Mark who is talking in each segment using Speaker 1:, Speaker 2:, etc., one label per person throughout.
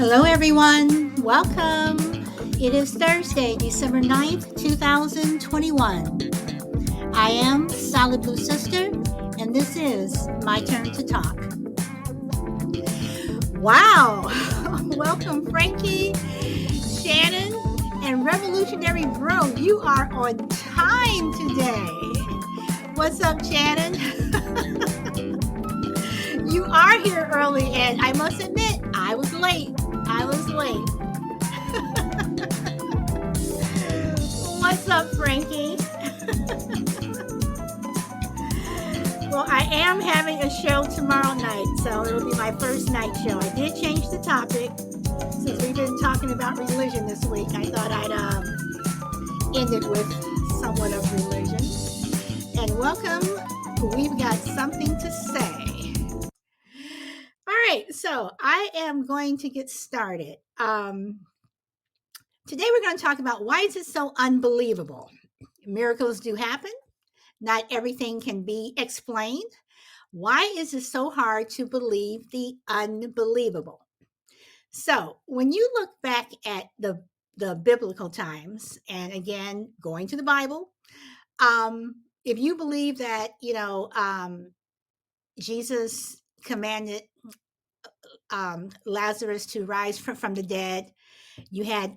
Speaker 1: Hello, everyone. Welcome. It is Thursday, December 9th, 2021. I am Solid Blue Sister, and this is My Turn to Talk. Wow. Welcome, Frankie, Shannon, and Revolutionary Bro. You are on time today. What's up, Shannon? You are here early, and I must admit, I was late. What's up, Frankie? Well, I am having a show tomorrow night, so it'll be my first night show. I did change the topic since we've been talking about religion this week. I thought I'd end it with somewhat of religion. And welcome. We've got something to say. All right, so I am going to get started. Today we're going to talk about why is it so unbelievable? Miracles do happen. Not everything can be explained. Why is it so hard to believe the unbelievable? So when you look back at the biblical times, and again, going to the Bible, if you believe that, Jesus commanded Lazarus to rise from the dead, you had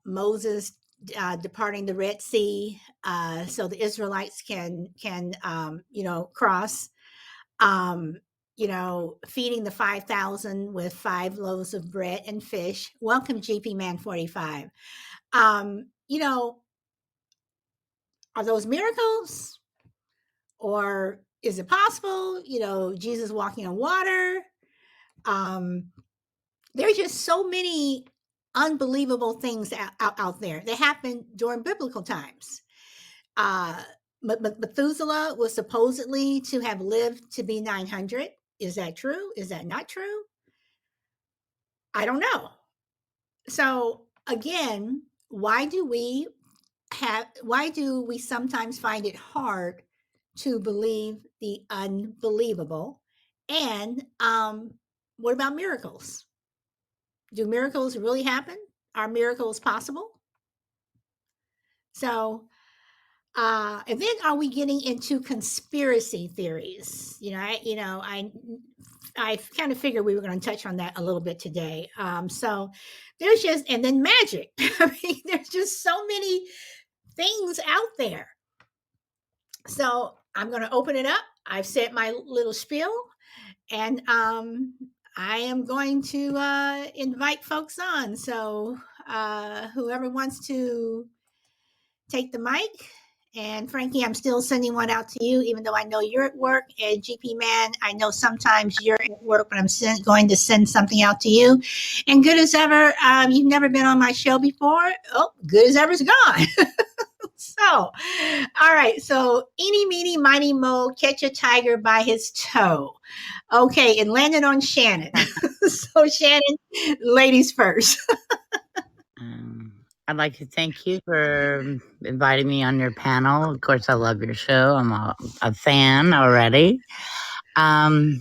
Speaker 1: Moses departing the Red Sea, so the Israelites can cross. Feeding the 5,000 with 5 loaves of bread and fish. Welcome, GP Man 45. Are those miracles, or is it possible? Jesus walking on water. There's just so many unbelievable things out there that happened during biblical times. Methuselah was supposedly to have lived to be 900. Is that true? Is that not true? I don't know. So again, why do we sometimes find it hard to believe the unbelievable? And what about miracles? Do miracles really happen? Are miracles possible? So, and then are we getting into conspiracy theories? I kind of figured we were going to touch on that a little bit today. So there's and then magic. I mean, there's just so many things out there. So I'm going to open it up. I've said my little spiel, and I am going to invite folks on. So whoever wants to take the mic. And Frankie, I'm still sending one out to you, even though I know you're at work. And GP Man, I know sometimes you're at work, but I'm going to send something out to you. And good as ever, you've never been on my show before. Oh, good as ever's gone. So, all right. So, eeny, meeny, miny, mo, catch a tiger by his toe. Okay, it landed on Shannon. So, Shannon, ladies first.
Speaker 2: I'd like to thank you for inviting me on your panel. Of course, I love your show. I'm a fan already. I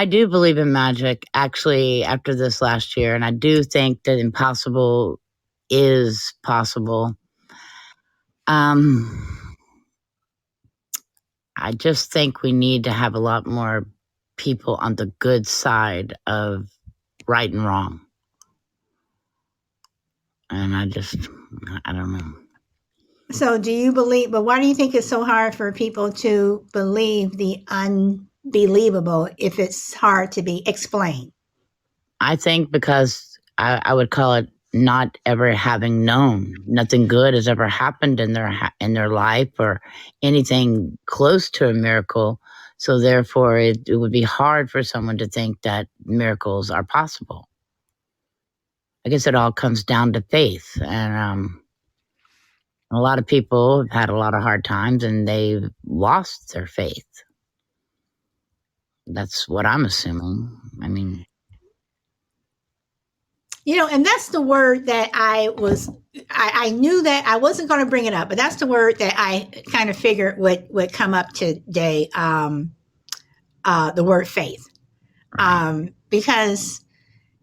Speaker 2: do believe in magic, actually, after this last year, and I do think that impossible is possible. I just think we need to have a lot more people on the good side of right and wrong. And I don't know.
Speaker 1: So do you believe, but why do you think it's so hard for people to believe the unbelievable if it's hard to be explained?
Speaker 2: I think because I would call it not ever having known. Nothing good has ever happened in their life or anything close to a miracle. So therefore, it would be hard for someone to think that miracles are possible. I guess it all comes down to faith. And a lot of people have had a lot of hard times and they've lost their faith. That's what I'm assuming. I mean,
Speaker 1: and that's the word that I knew that I wasn't going to bring it up, but that's the word that I kind of figured would come up today. The word faith. Because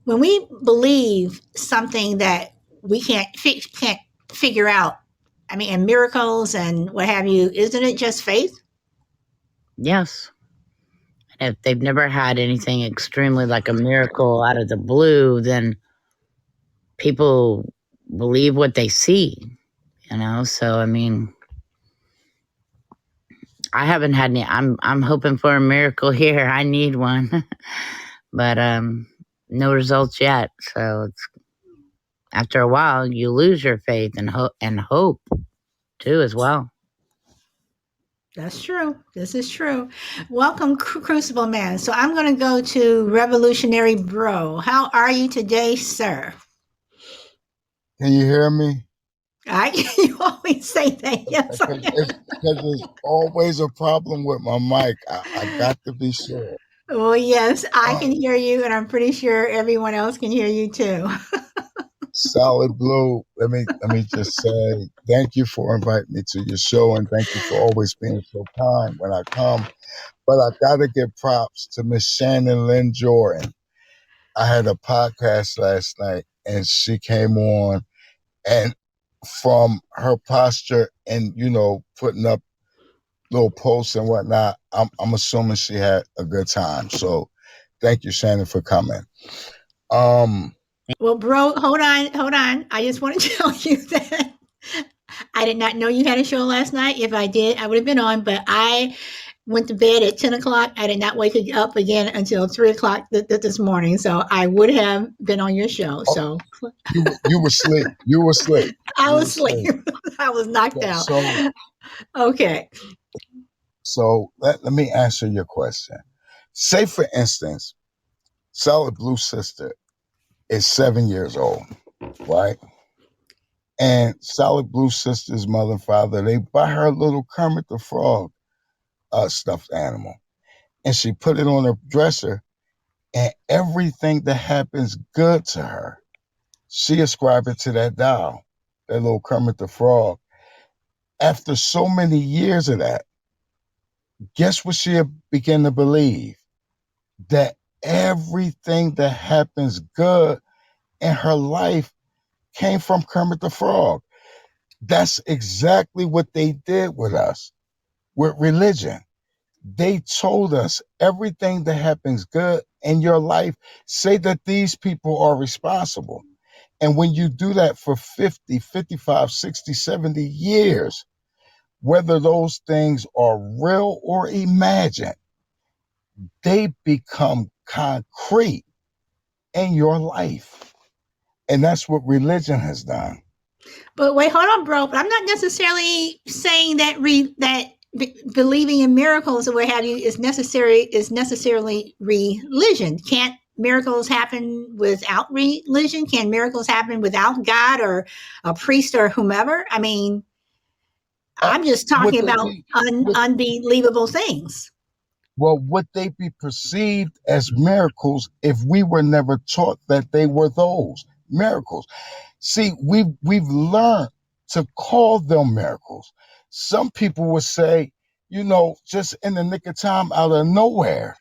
Speaker 1: when we believe something that we can't figure out, I mean, and miracles and what have you, isn't it just faith?
Speaker 2: Yes. If they've never had anything extremely like a miracle out of the blue, then people believe what they see, you know? So, I mean, I haven't had any. I'm hoping for a miracle here. I need one. But no results yet. So it's after a while you lose your faith and hope too as well.
Speaker 1: That's true. This is true. Welcome, Crucible Man. So I'm going to go to Revolutionary Bro. How are you today, sir?
Speaker 3: Can you hear me?
Speaker 1: You always say that. Yes,
Speaker 3: Because there's always a problem with my mic. I got to be sure.
Speaker 1: Oh, yes, I
Speaker 3: Um,
Speaker 1: can hear you, and I'm pretty sure everyone else can hear you too.
Speaker 3: Solid Blue, let me just say thank you for inviting me to your show, and thank you for always being so kind when I come. But I gotta give props to Miss Shannon Lynn Jordan. I had a podcast last night, and she came on, and from her posture and putting up little posts and whatnot, I'm assuming she had a good time. So thank you, Shannon, for coming.
Speaker 1: Well, bro, hold on. I just want to tell you that I did not know you had a show last night. If I did, I would have been on, but I went to bed at 10 o'clock. I did not wake up again until 3 o'clock this morning. So I would have been on your show.
Speaker 3: Oh,
Speaker 1: So
Speaker 3: you were asleep. You were asleep.
Speaker 1: I
Speaker 3: You were
Speaker 1: was asleep.
Speaker 3: asleep.
Speaker 1: I was knocked out. Okay.
Speaker 3: So let me answer your question. Say, for instance, Solid Blue sister is 7 years old, right? And Solid Blue sister's mother and father, they buy her a little Kermit the Frog stuffed animal. And she put it on her dresser, and everything that happens good to her, she ascribed it to that doll, that little Kermit the Frog. After so many years of that, guess what she began to believe? That everything that happens good in her life came from Kermit the Frog. That's exactly what they did with us, with religion. They told us everything that happens good in your life, say that these people are responsible. And when you do that for 50, 55, 60, 70 years, whether those things are real or imagined, they become concrete in your life. And that's what religion has done.
Speaker 1: But wait, hold on, bro. But I'm not necessarily saying that believing in miracles or what have you is necessarily religion. Can't miracles happen without religion? Can miracles happen without God or a priest or whomever? I mean, I'm just talking about unbelievable things.
Speaker 3: Well, would they be perceived as miracles if we were never taught that they were those miracles? See, we've learned to call them miracles. Some people would say, just in the nick of time out of nowhere.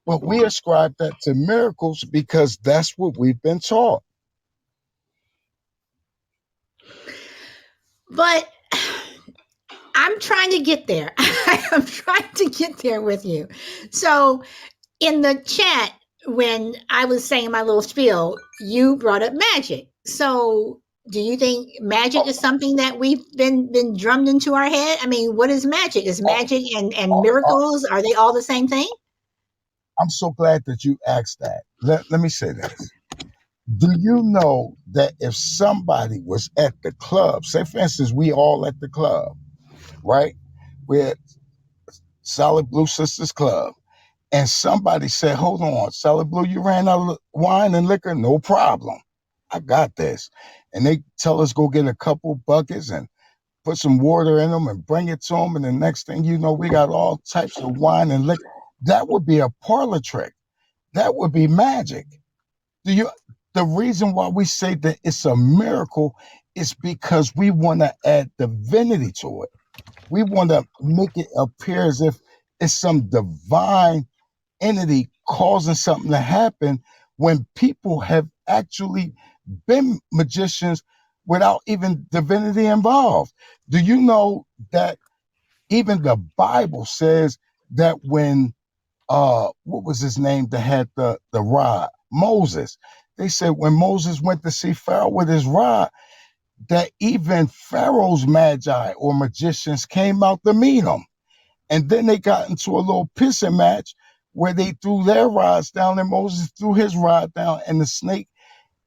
Speaker 3: But we ascribe that to miracles because that's what we've been taught.
Speaker 1: But I'm trying to get there. I'm trying to get there with you. So in the chat, when I was saying my little spiel, you brought up magic. So do you think magic is something that we've been drummed into our head? I mean, what is magic? Is magic and miracles, are they all the same thing?
Speaker 3: I'm so glad that you asked that. Let me say this. Do you know that if somebody was at the club, say for instance, we all at the club, right? We're at Solid Blue Sisters Club. And somebody said, hold on, Solid Blue, you ran out of wine and liquor? No problem. I got this. And they tell us go get a couple buckets and put some water in them and bring it to them. And the next thing you know, we got all types of wine and liquor. That would be a parlor trick. That would be magic. The reason why we say that it's a miracle is because we want to add divinity to it. We want to make it appear as if it's some divine entity causing something to happen when people have actually been magicians without even divinity involved. Do you know that even the Bible says that when what was his name that had the rod? Moses. They said when Moses went to see Pharaoh with his rod, that even Pharaoh's magi or magicians came out to meet him. And then they got into a little pissing match where they threw their rods down and Moses threw his rod down and the snake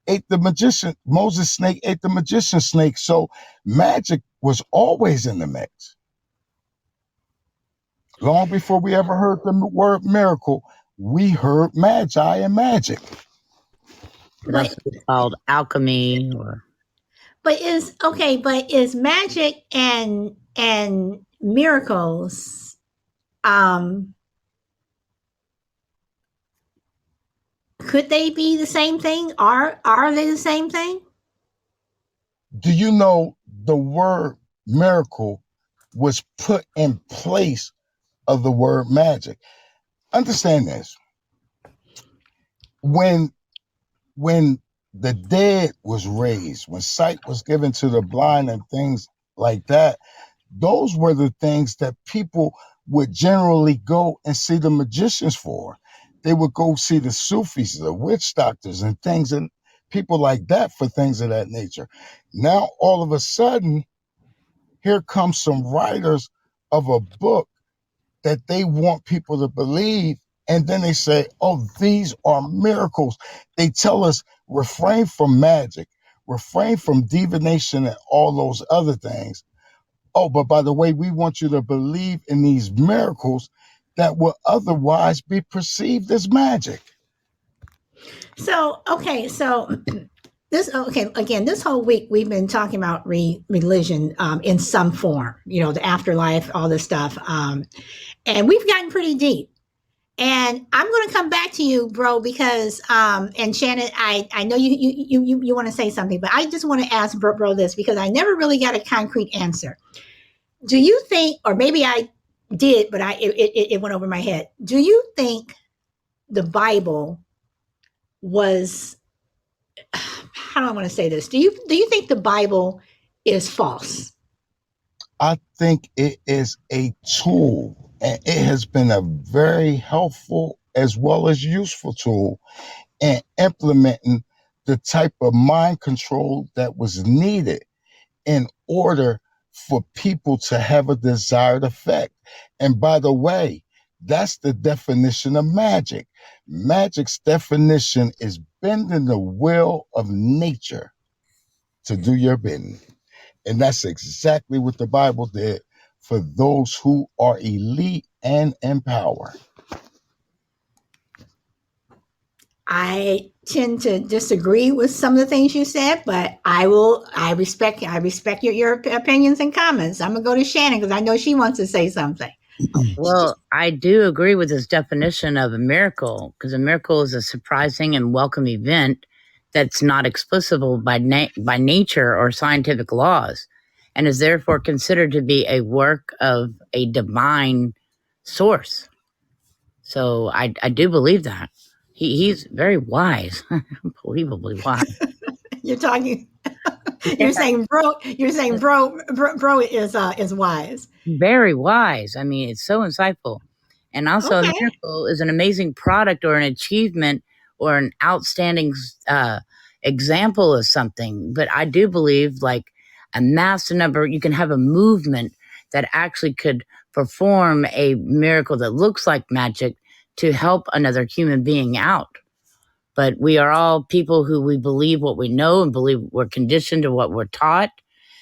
Speaker 3: ate the magician. Moses' snake ate the magician's snake. So magic was always in the mix. Long before we ever heard the word miracle, we heard magi and magic.
Speaker 2: But also called alchemy or
Speaker 1: But is magic and miracles could they be the same thing? Are they the same thing?
Speaker 3: Do you know the word miracle was put in place of the word magic? Understand this. When the dead was raised, when sight was given to the blind and things like that, those were the things that people would generally go and see the magicians for. They would go see the Sufis, the witch doctors, and things, and people like that for things of that nature. Now, all of a sudden, here comes some writers of a book that they want people to believe. And then they say, oh, these are miracles. They tell us refrain from magic, refrain from divination and all those other things. Oh, but by the way, we want you to believe in these miracles that will otherwise be perceived as magic.
Speaker 1: So this whole week we've been talking about religion in some form, the afterlife, all this stuff, and we've gotten pretty deep. And I'm going to come back to you, bro, because and Shannon, I know you want to say something, but I just want to ask bro this because I never really got a concrete answer. Do you think, or maybe I did, but it went over my head. Do you think the Bible was, how do I want to say this? Do you think the Bible is false?
Speaker 3: I think it is a tool, and it has been a very helpful as well as useful tool in implementing the type of mind control that was needed in order for people to have a desired effect. And by the way, that's the definition of magic. Magic's definition is bending the will of nature to do your bidding. And that's exactly what the Bible did for those who are elite and in power.
Speaker 1: I tend to disagree with some of the things you said, but I respect your opinions and comments. I'm gonna go to Shannon because I know she wants to say something.
Speaker 2: Well, I do agree with this definition of a miracle, because a miracle is a surprising and welcome event that's not explicable by nature or scientific laws, and is therefore considered to be a work of a divine source. So I do believe that. He's very wise, unbelievably wise.
Speaker 1: You're talking. You're saying bro is wise.
Speaker 2: Very wise. I mean, it's so insightful. And also,
Speaker 1: Okay.
Speaker 2: a miracle is an amazing product or an achievement or an outstanding example of something. But I do believe, like, a mass number, you can have a movement that actually could perform a miracle that looks like magic to help another human being out. But we are all people who we believe what we know and believe we're conditioned to what we're taught.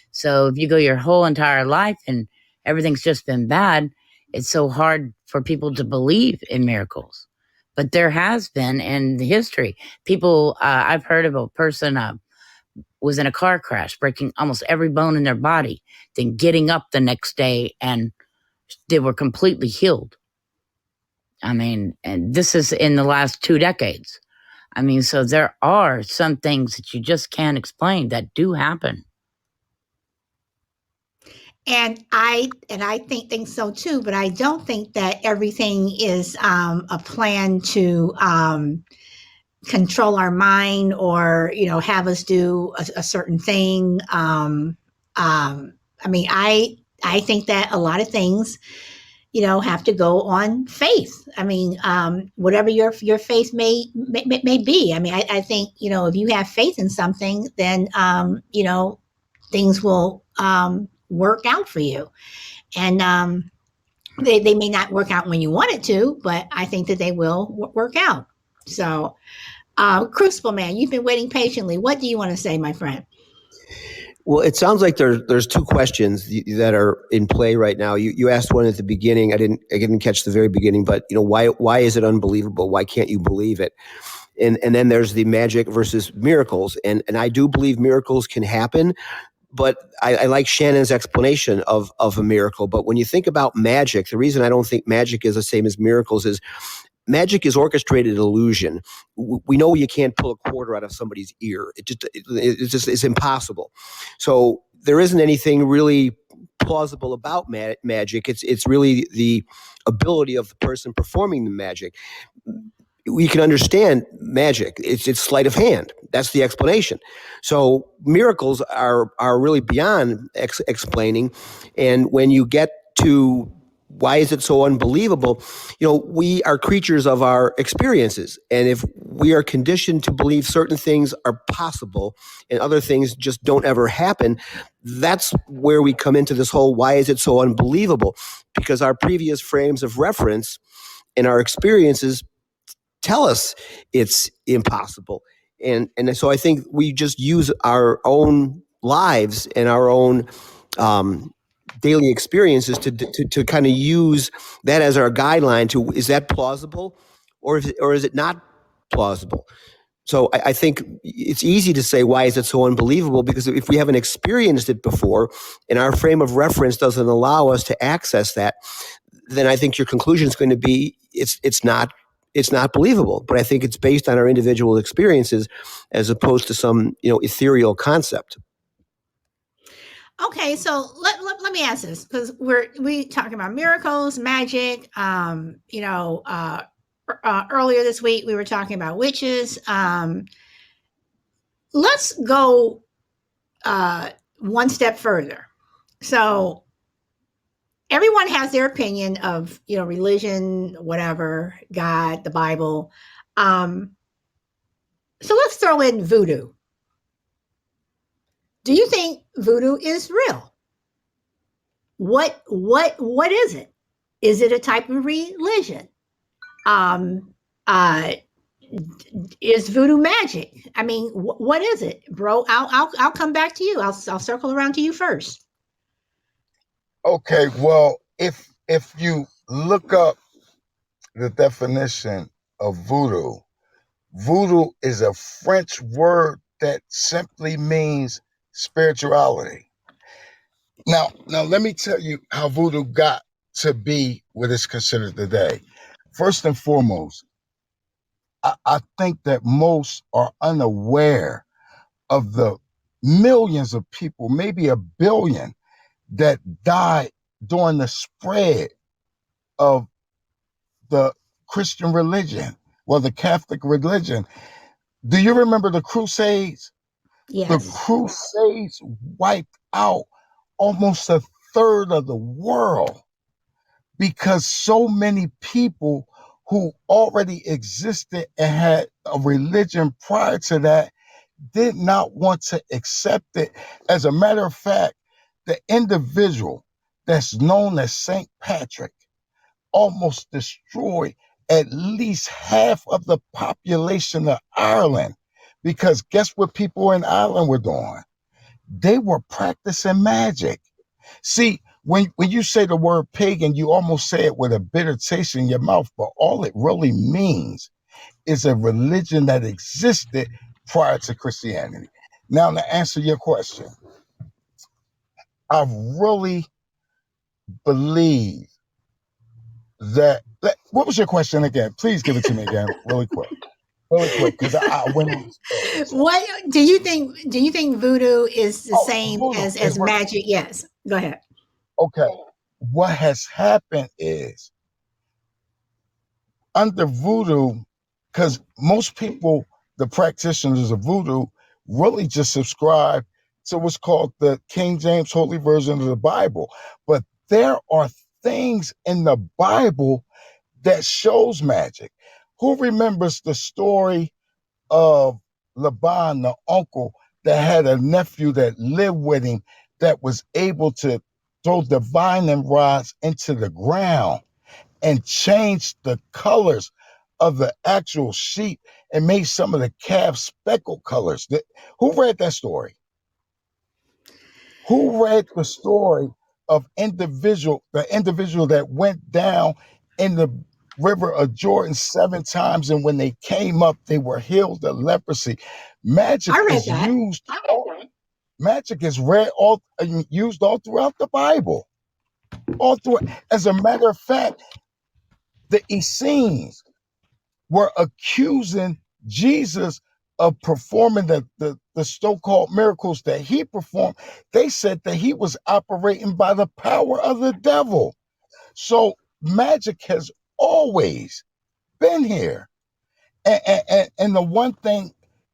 Speaker 2: So if you go your whole entire life and everything's just been bad, it's so hard for people to believe in miracles. But there has been in history. People, I've heard of a person was in a car crash, breaking almost every bone in their body, then getting up the next day and they were completely healed. I mean, and this is in the last 2 decades. I mean, so there are some things that you just can't explain that do happen.
Speaker 1: And I think so too, but I don't think that everything is a plan to control our mind or have us do a certain thing. I mean, I think that a lot of things have to go on faith. I mean, whatever your faith may be. I mean, I think if you have faith in something, then things will work out for you. And they may not work out when you want it to, but I think that they will work out. So, Crucible Man, you've been waiting patiently. What do you want to say, my friend?
Speaker 4: Well, it sounds like there's two questions that are in play right now. You asked one at the beginning. I didn't catch the very beginning, but why is it unbelievable? Why can't you believe it? And then there's the magic versus miracles. And I do believe miracles can happen, but I like Shannon's explanation of a miracle. But when you think about magic, the reason I don't think magic is the same as miracles is magic is orchestrated illusion. We know you can't pull a quarter out of somebody's ear. It's impossible. So there isn't anything really plausible about magic. It's really the ability of the person performing the magic. We can understand magic. It's sleight of hand. That's the explanation. So miracles are really beyond explaining. And when you get to why is it so unbelievable? We are creatures of our experiences. And if we are conditioned to believe certain things are possible and other things just don't ever happen, that's where we come into this whole why is it so unbelievable? Because our previous frames of reference and our experiences tell us it's impossible. And so I think we just use our own lives and our own daily experiences to kind of use that as our guideline to, is that plausible or is it not plausible? So I think it's easy to say, why is it so unbelievable? Because if we haven't experienced it before and our frame of reference doesn't allow us to access that, then I think your conclusion is going to be it's not believable. But I think it's based on our individual experiences as opposed to some ethereal concept.
Speaker 1: Okay, so let me ask this, because we talking about miracles, magic. Earlier this week we were talking about witches. Let's go one step further. So everyone has their opinion of religion, whatever, God, the Bible. So let's throw in voodoo. Do you think voodoo is real? What is it? Is it a type of religion? Is voodoo magic? I mean, what is it, bro? I'll come back to you. I'll circle around to you first.
Speaker 3: Okay, well, if you look up the definition of voodoo, voodoo is a French word that simply means spirituality. Now let me tell you how voodoo got to be what it's considered today. First and foremost, I think that most are unaware of the millions of people, maybe 1 billion, that died during the spread of the Christian religion, well, the Catholic religion. Do you remember the Crusades?
Speaker 1: Yes.
Speaker 3: The Crusades wiped out almost 1/3 of the world because so many people who already existed and had a religion prior to that did not want to accept it. As a matter of fact, the individual that's known as St. Patrick almost destroyed at least half of the population of Ireland, because guess what people in Ireland were doing? They were practicing magic. See, when you say the word pagan, you almost say it with a bitter taste in your mouth, but all it really means is a religion that existed prior to Christianity. Now, to answer your question, I really believe that. What was your question again? Please give it to me again, really quick, because I went on.
Speaker 1: What do you think? Do you think voodoo is the same
Speaker 3: Voodoo
Speaker 1: as
Speaker 3: is
Speaker 1: magic? Yes. Go ahead.
Speaker 3: Okay. What has happened is under voodoo, because most people, the practitioners of voodoo, really just subscribe to what's called the King James Holy Version of the Bible. But there are things in the Bible that shows magic. Who remembers the story of Laban, the uncle, that had a nephew that lived with him that was able to throw divining rods into the ground and changed the colors of the actual sheep and made some of the calves speckled colors? Who read that story? Who read the story of the individual that went down in the river of Jordan 7 times, and when they came up, they were healed of leprosy? Magic
Speaker 1: I read
Speaker 3: is
Speaker 1: that.
Speaker 3: used. Magic is used all throughout the Bible. All through. As a matter of fact, the Essenes were accusing Jesus of performing the so-called miracles that he performed. They said that he was operating by the power of the devil. So magic has always been here. And the one thing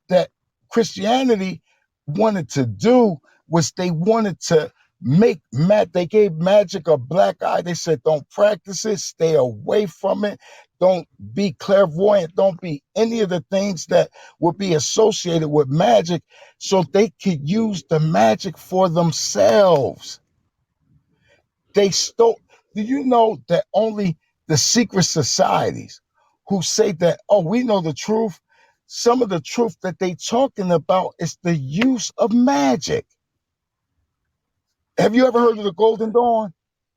Speaker 3: that Christianity wanted to do was they wanted to they gave magic a black eye. They said, don't practice it, stay away from it, don't be clairvoyant, don't be any of the things that would be associated with magic, so they could use the magic for themselves. They stole. Do you know that only the secret societies who say that, oh, we know the truth, some of the truth that they talking about is the use of magic? Have you ever heard of the Golden Dawn?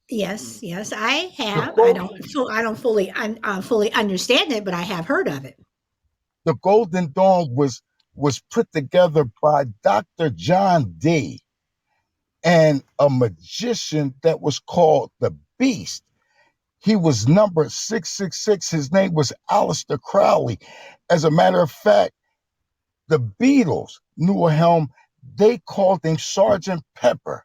Speaker 1: Yes, I
Speaker 3: The
Speaker 1: have.
Speaker 3: Golden,
Speaker 1: I don't fully understand it, but I have heard of it.
Speaker 3: the Golden Dawn was put together by Dr. John Dee and a magician that was called the Beast. He was number 666. His name was Aleister Crowley. As a matter of fact, the Beatles knew him. They called him Sergeant Pepper.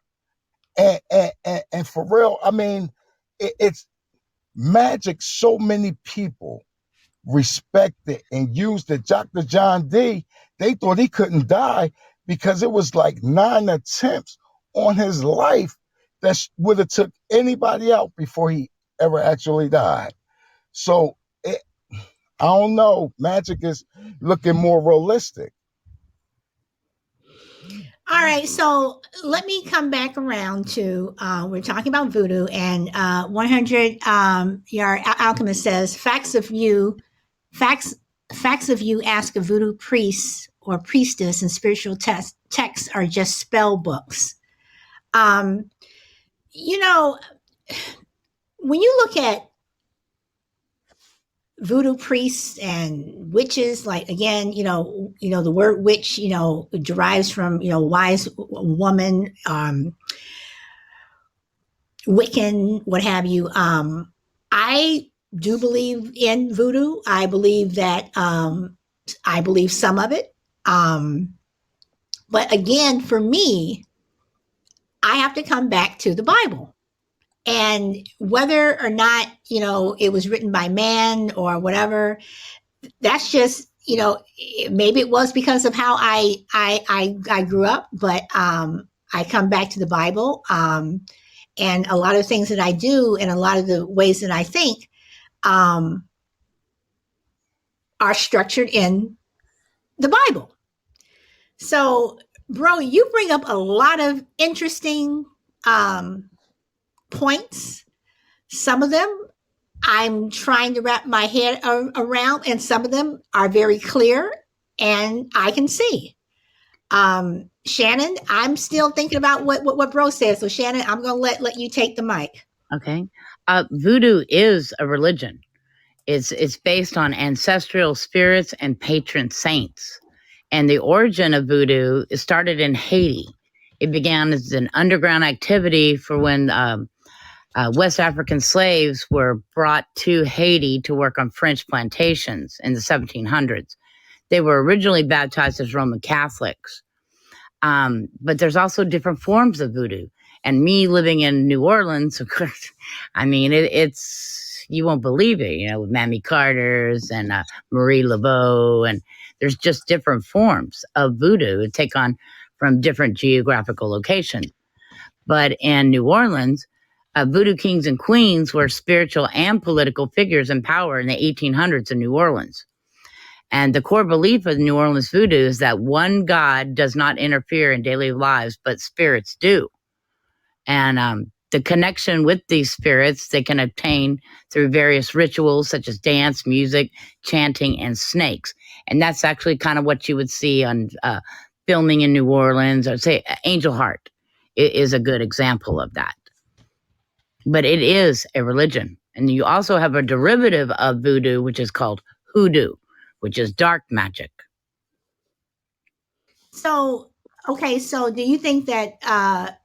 Speaker 3: And for real, I mean, it's magic. So many people respect it and used it. Dr. John Dee, they thought he couldn't die because it was like 9 attempts on his life that would have took anybody out before he ever actually died. So I don't know. Magic is looking more realistic.
Speaker 1: All right, so let me come back around to we're talking about voodoo, and 100 Yard Alchemist says facts of you ask a voodoo priest or priestess, and spiritual texts are just spell books. You know, when you look at voodoo priests and witches, like, again, the word witch, derives from, wise woman, Wiccan, what have you. I do believe in voodoo. I believe that, I believe some of it. But again, for me, I have to come back to the Bible. And whether or not, it was written by man or whatever, that's just, maybe it was because of how I grew up, but I come back to the Bible. And a lot of things that I do and a lot of the ways that I think are structured in the Bible. So, bro, you bring up a lot of interesting points. Some of them I'm trying to wrap my head around, and some of them are very clear and I can see. Shannon, I'm still thinking about what bro says. So Shannon, I'm going to let you take the mic.
Speaker 2: Okay. Voodoo is a religion. It's based on ancestral spirits and patron saints. And the origin of voodoo started in Haiti. It began as an underground activity for when West African slaves were brought to Haiti to work on French plantations in the 1700s. They were originally baptized as Roman Catholics. But there's also different forms of voodoo. And me living in New Orleans, of course, I mean, it's, you won't believe it, you know, with Mammy Carter's and Marie Laveau, and there's just different forms of voodoo that take on from different geographical locations. But in New Orleans, voodoo kings and queens were spiritual and political figures in power in the 1800s in New Orleans. And the core belief of New Orleans voodoo is that one God does not interfere in daily lives, but spirits do. And the connection with these spirits they can obtain through various rituals such as dance, music, chanting, and snakes. And that's actually kind of what you would see on filming in New Orleans, or say Angel Heart is a good example of that. But it is a religion. And you also have a derivative of voodoo, which is called hoodoo, which is dark magic.
Speaker 1: So, okay, so do you think that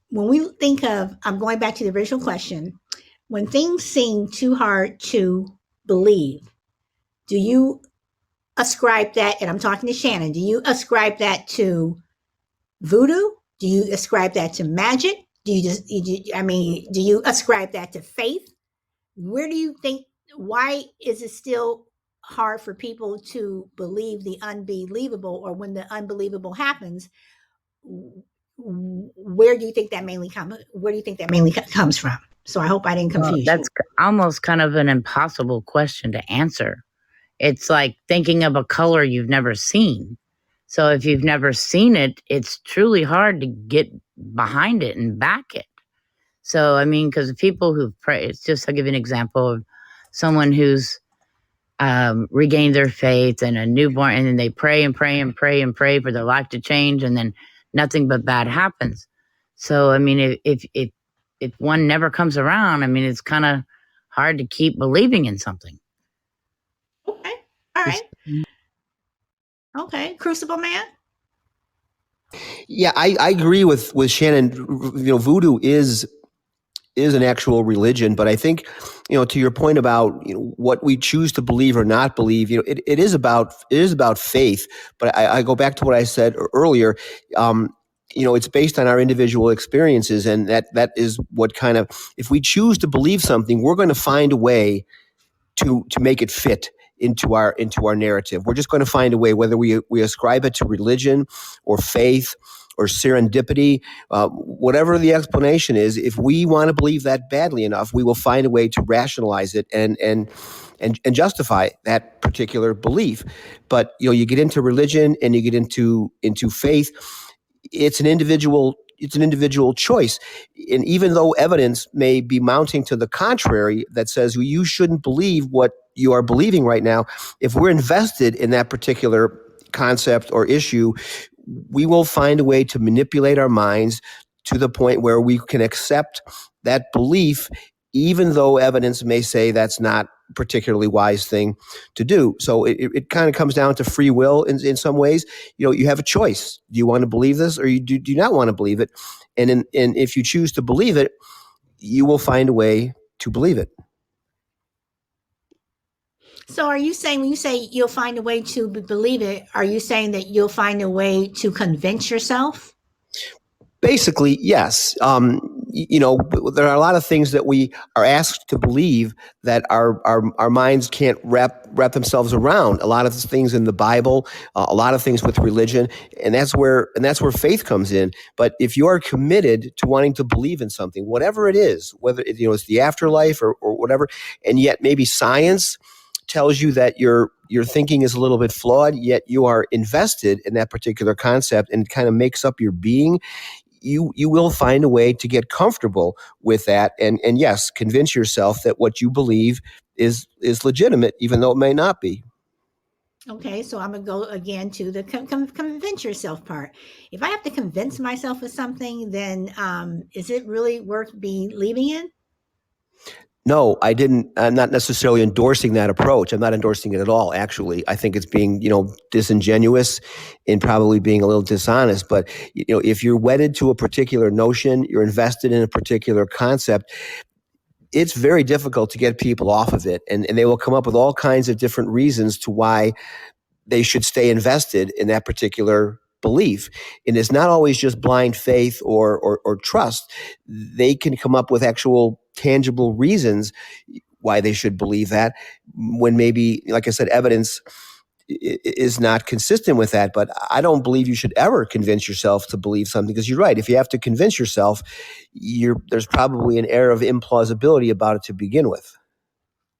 Speaker 1: when we think of, I'm going back to the original question, when things seem too hard to believe, do you ascribe that, and I'm talking to Shannon, do you ascribe that to voodoo? Do you ascribe that to magic? Do you ascribe that to faith? Where do you think, why is it still hard for people to believe the unbelievable, or when the unbelievable happens, where do you think that mainly comes from? So I hope I didn't confuse you.
Speaker 2: That's almost kind of an impossible question to answer. It's like thinking of a color you've never seen. So if you've never seen it, it's truly hard to get behind it and back it. So, I mean, because people who pray, it's just, I'll give you an example of someone who's regained their faith and a newborn, and then they pray and pray and pray and pray for their life to change, and then nothing but bad happens. So, I mean, if one never comes around, I mean, it's kind of hard to keep believing in something.
Speaker 1: Okay. All right. Okay. Crucible Man?
Speaker 4: Yeah, I agree with Shannon. You know, voodoo is an actual religion, but I think, you know, to your point about, you know, what we choose to believe or not believe, you know, it is about faith. But I go back to what I said earlier. You know, it's based on our individual experiences, and that is what kind of, if we choose to believe something, we're going to find a way to make it fit into our narrative. We're just going to find a way, whether we ascribe it to religion or faith or serendipity, whatever the explanation is. If we want to believe that badly enough, we will find a way to rationalize it and justify that particular belief. But, you know, you get into religion and you get into faith, it's an individual choice. And even though evidence may be mounting to the contrary that says you shouldn't believe what you are believing right now, if we're invested in that particular concept or issue, we will find a way to manipulate our minds to the point where we can accept that belief, even though evidence may say that's not a particularly wise thing to do. So it kind of comes down to free will in some ways. You know, you have a choice. Do you want to believe this, or do you not want to believe it? And if you choose to believe it, you will find a way to believe it.
Speaker 1: So are you saying, when you say you'll find a way to believe it, are you saying that you'll find a way to convince yourself?
Speaker 4: Basically, yes. You know, there are a lot of things that we are asked to believe that our minds can't wrap themselves around. A lot of things in the Bible, a lot of things with religion, and that's where faith comes in. But if you are committed to wanting to believe in something, whatever it is, whether it's the afterlife or whatever, and yet maybe science tells you that your thinking is a little bit flawed, yet you are invested in that particular concept and it kind of makes up your being, you will find a way to get comfortable with that, and yes, convince yourself that what you believe is legitimate, even though it may not be.
Speaker 1: Okay, so I'm going to go again to the convince yourself part. If I have to convince myself of something, then is it really worth believing in?
Speaker 4: No, I didn't. I'm not necessarily endorsing that approach. I'm not endorsing it at all, actually. I think it's being, disingenuous and probably being a little dishonest. But, if you're wedded to a particular notion, you're invested in a particular concept, it's very difficult to get people off of it. And they will come up with all kinds of different reasons to why they should stay invested in that particular belief. And it's not always just blind faith or trust. They can come up with actual tangible reasons why they should believe that, when maybe, like I said, evidence is not consistent with that. But I don't believe you should ever convince yourself to believe something, because you're right. If you have to convince yourself, there's probably an air of implausibility about it to begin with.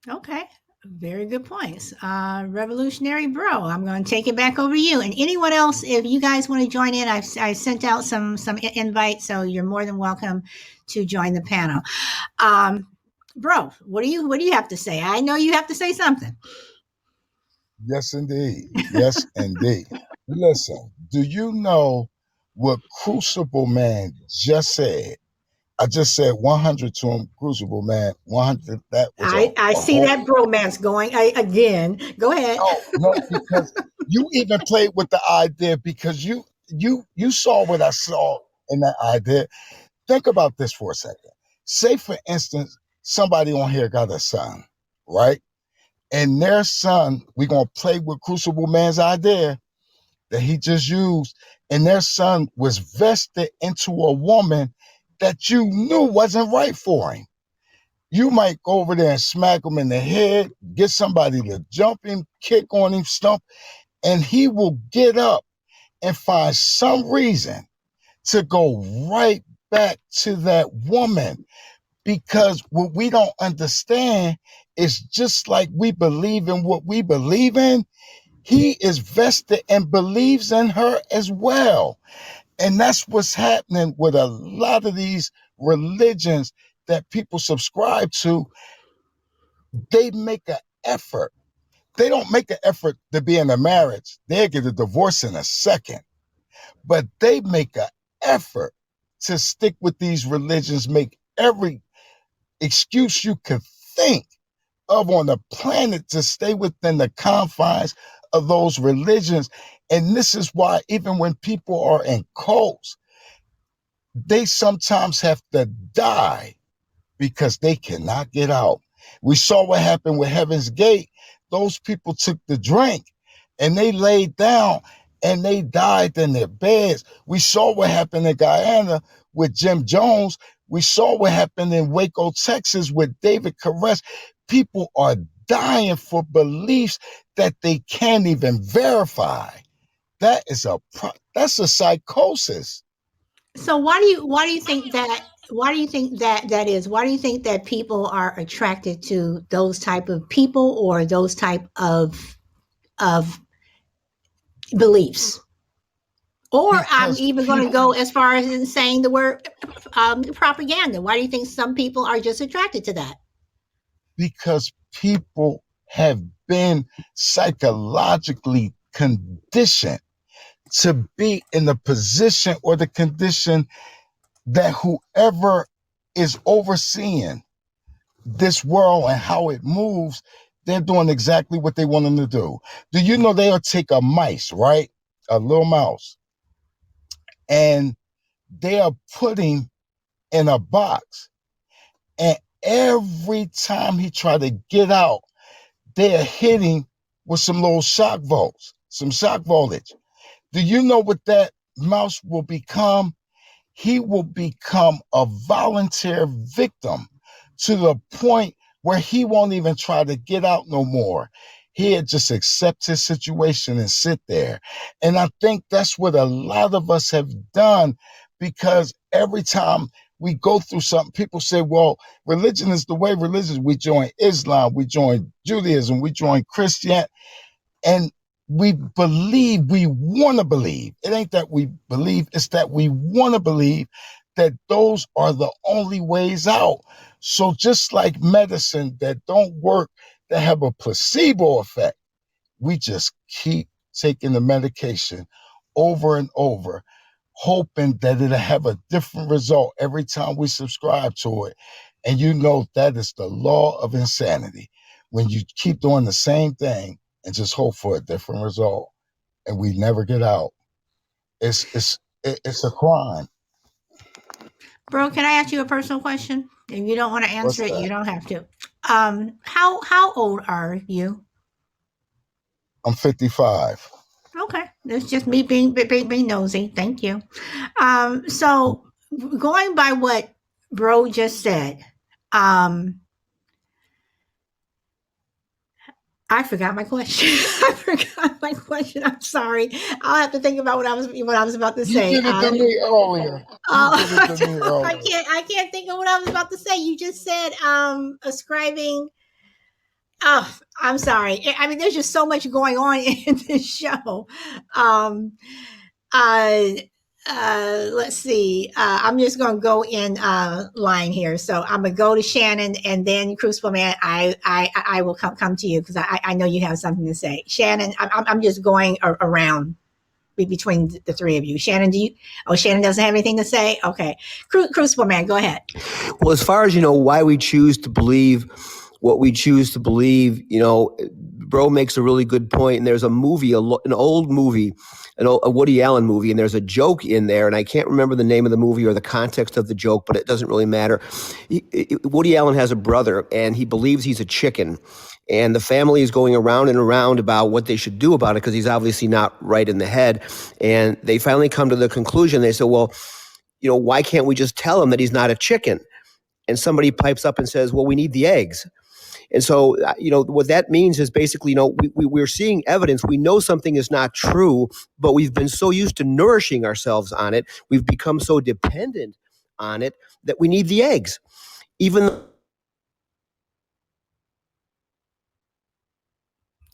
Speaker 1: Okay. Very good points. Revolutionary Bro, I'm going to take it back over to you. And anyone else, if you guys want to join in, I sent out some invites, so you're more than welcome to join the panel. Bro, what do you have to say? I know you have to say something.
Speaker 3: Yes, indeed. Yes, indeed. Listen, do you know what Crucible Man just said? I just said 100 to him, Crucible Man, 100. That was
Speaker 1: I see that bromance going again. Go ahead.
Speaker 3: No, because you even played with the idea, because you saw what I saw in that idea. Think about this for a second. Say, for instance, somebody on here got a son, right? And their son, we're going to play with Crucible Man's idea that he just used, and their son was vested into a woman that you knew wasn't right for him. You might go over there and smack him in the head, get somebody to jump him, kick on him, stump, and he will get up and find some reason to go right back to that woman. Because what we don't understand is, just like we believe in what we believe in, he is vested and believes in her as well. And that's what's happening with a lot of these religions that people subscribe to. They make an effort. They don't make an effort to be in a marriage. They'll get a divorce in a second. But they make an effort to stick with these religions, make every excuse you could think of on the planet to stay within the confines of those religions. And this is why, even when people are in cults, they sometimes have to die because they cannot get out. We saw what happened with Heaven's Gate. Those people took the drink and they laid down and they died in their beds. We saw what happened in Guyana with Jim Jones. We saw what happened in Waco, Texas with David Koresh. People are dying for beliefs that they can't even verify. That's a psychosis.
Speaker 1: So why do you think that? Why do you think that is? Why do you think that people are attracted to those type of people or those type of beliefs? Or I'm even going to go as far as in saying the word propaganda. Why do you think some people are just attracted to that?
Speaker 3: Because people have been psychologically conditioned to be in the position or the condition that whoever is overseeing this world and how it moves, they're doing exactly what they want them to do. Do you know they'll take a mice, right? A little mouse, and they are putting in a box, and every time he try to get out, they are hitting with some little shock voltage. Do you know what that mouse will become? He will become a volunteer victim to the point where he won't even try to get out no more. He'll just accept his situation and sit there. And I think that's what a lot of us have done, because every time we go through something, people say, well, religion is the way. Religion. We join Islam, we join Judaism, we join Christianity. And we believe, we want to believe. It ain't that we believe, it's that we want to believe that those are the only ways out. So just like medicine that don't work, that have a placebo effect, we just keep taking the medication over and over, hoping that it'll have a different result every time we subscribe to it. And you know that is the law of insanity. When you keep doing the same thing and just hope for a different result, and we never get out. It's a crime.
Speaker 1: Bro, can I ask you a personal question? If you don't want to answer
Speaker 3: What's
Speaker 1: it,
Speaker 3: that?
Speaker 1: you don't have to. How old are you?
Speaker 3: I'm 55.
Speaker 1: Okay, it's just me being nosy. Thank you. So going by what Bro just said, um, I forgot my question. I forgot my question. I'm sorry. I'll have to think about what I was about to
Speaker 3: You
Speaker 1: say.
Speaker 3: did it to me earlier. You did it to me earlier.
Speaker 1: I can't think of what I was about to say. You just said ascribing. Oh, I'm sorry. I mean, there's just so much going on in this show. Um, uh, let's see. I'm just going to go in line here. So I'm going to go to Shannon, and then Crucible Man. I will come to you because I know you have something to say. Shannon, I'm just going around between the three of you. Shannon, do you? Oh, Shannon doesn't have anything to say. Okay, Crucible Man, go ahead.
Speaker 4: Well, as far as why we choose to believe what we choose to believe, Bro makes a really good point. And there's a movie, an old movie, a Woody Allen movie, and there's a joke in there, and I can't remember the name of the movie or the context of the joke, but it doesn't really matter. Woody Allen has a brother, and he believes he's a chicken. And the family is going around and around about what they should do about it because he's obviously not right in the head. And they finally come to the conclusion. They say, well, why can't we just tell him that he's not a chicken? And somebody pipes up and says, well, we need the eggs. And so, what that means is basically, we're seeing evidence. We know something is not true, but we've been so used to nourishing ourselves on it. We've become so dependent on it that we need the eggs. Even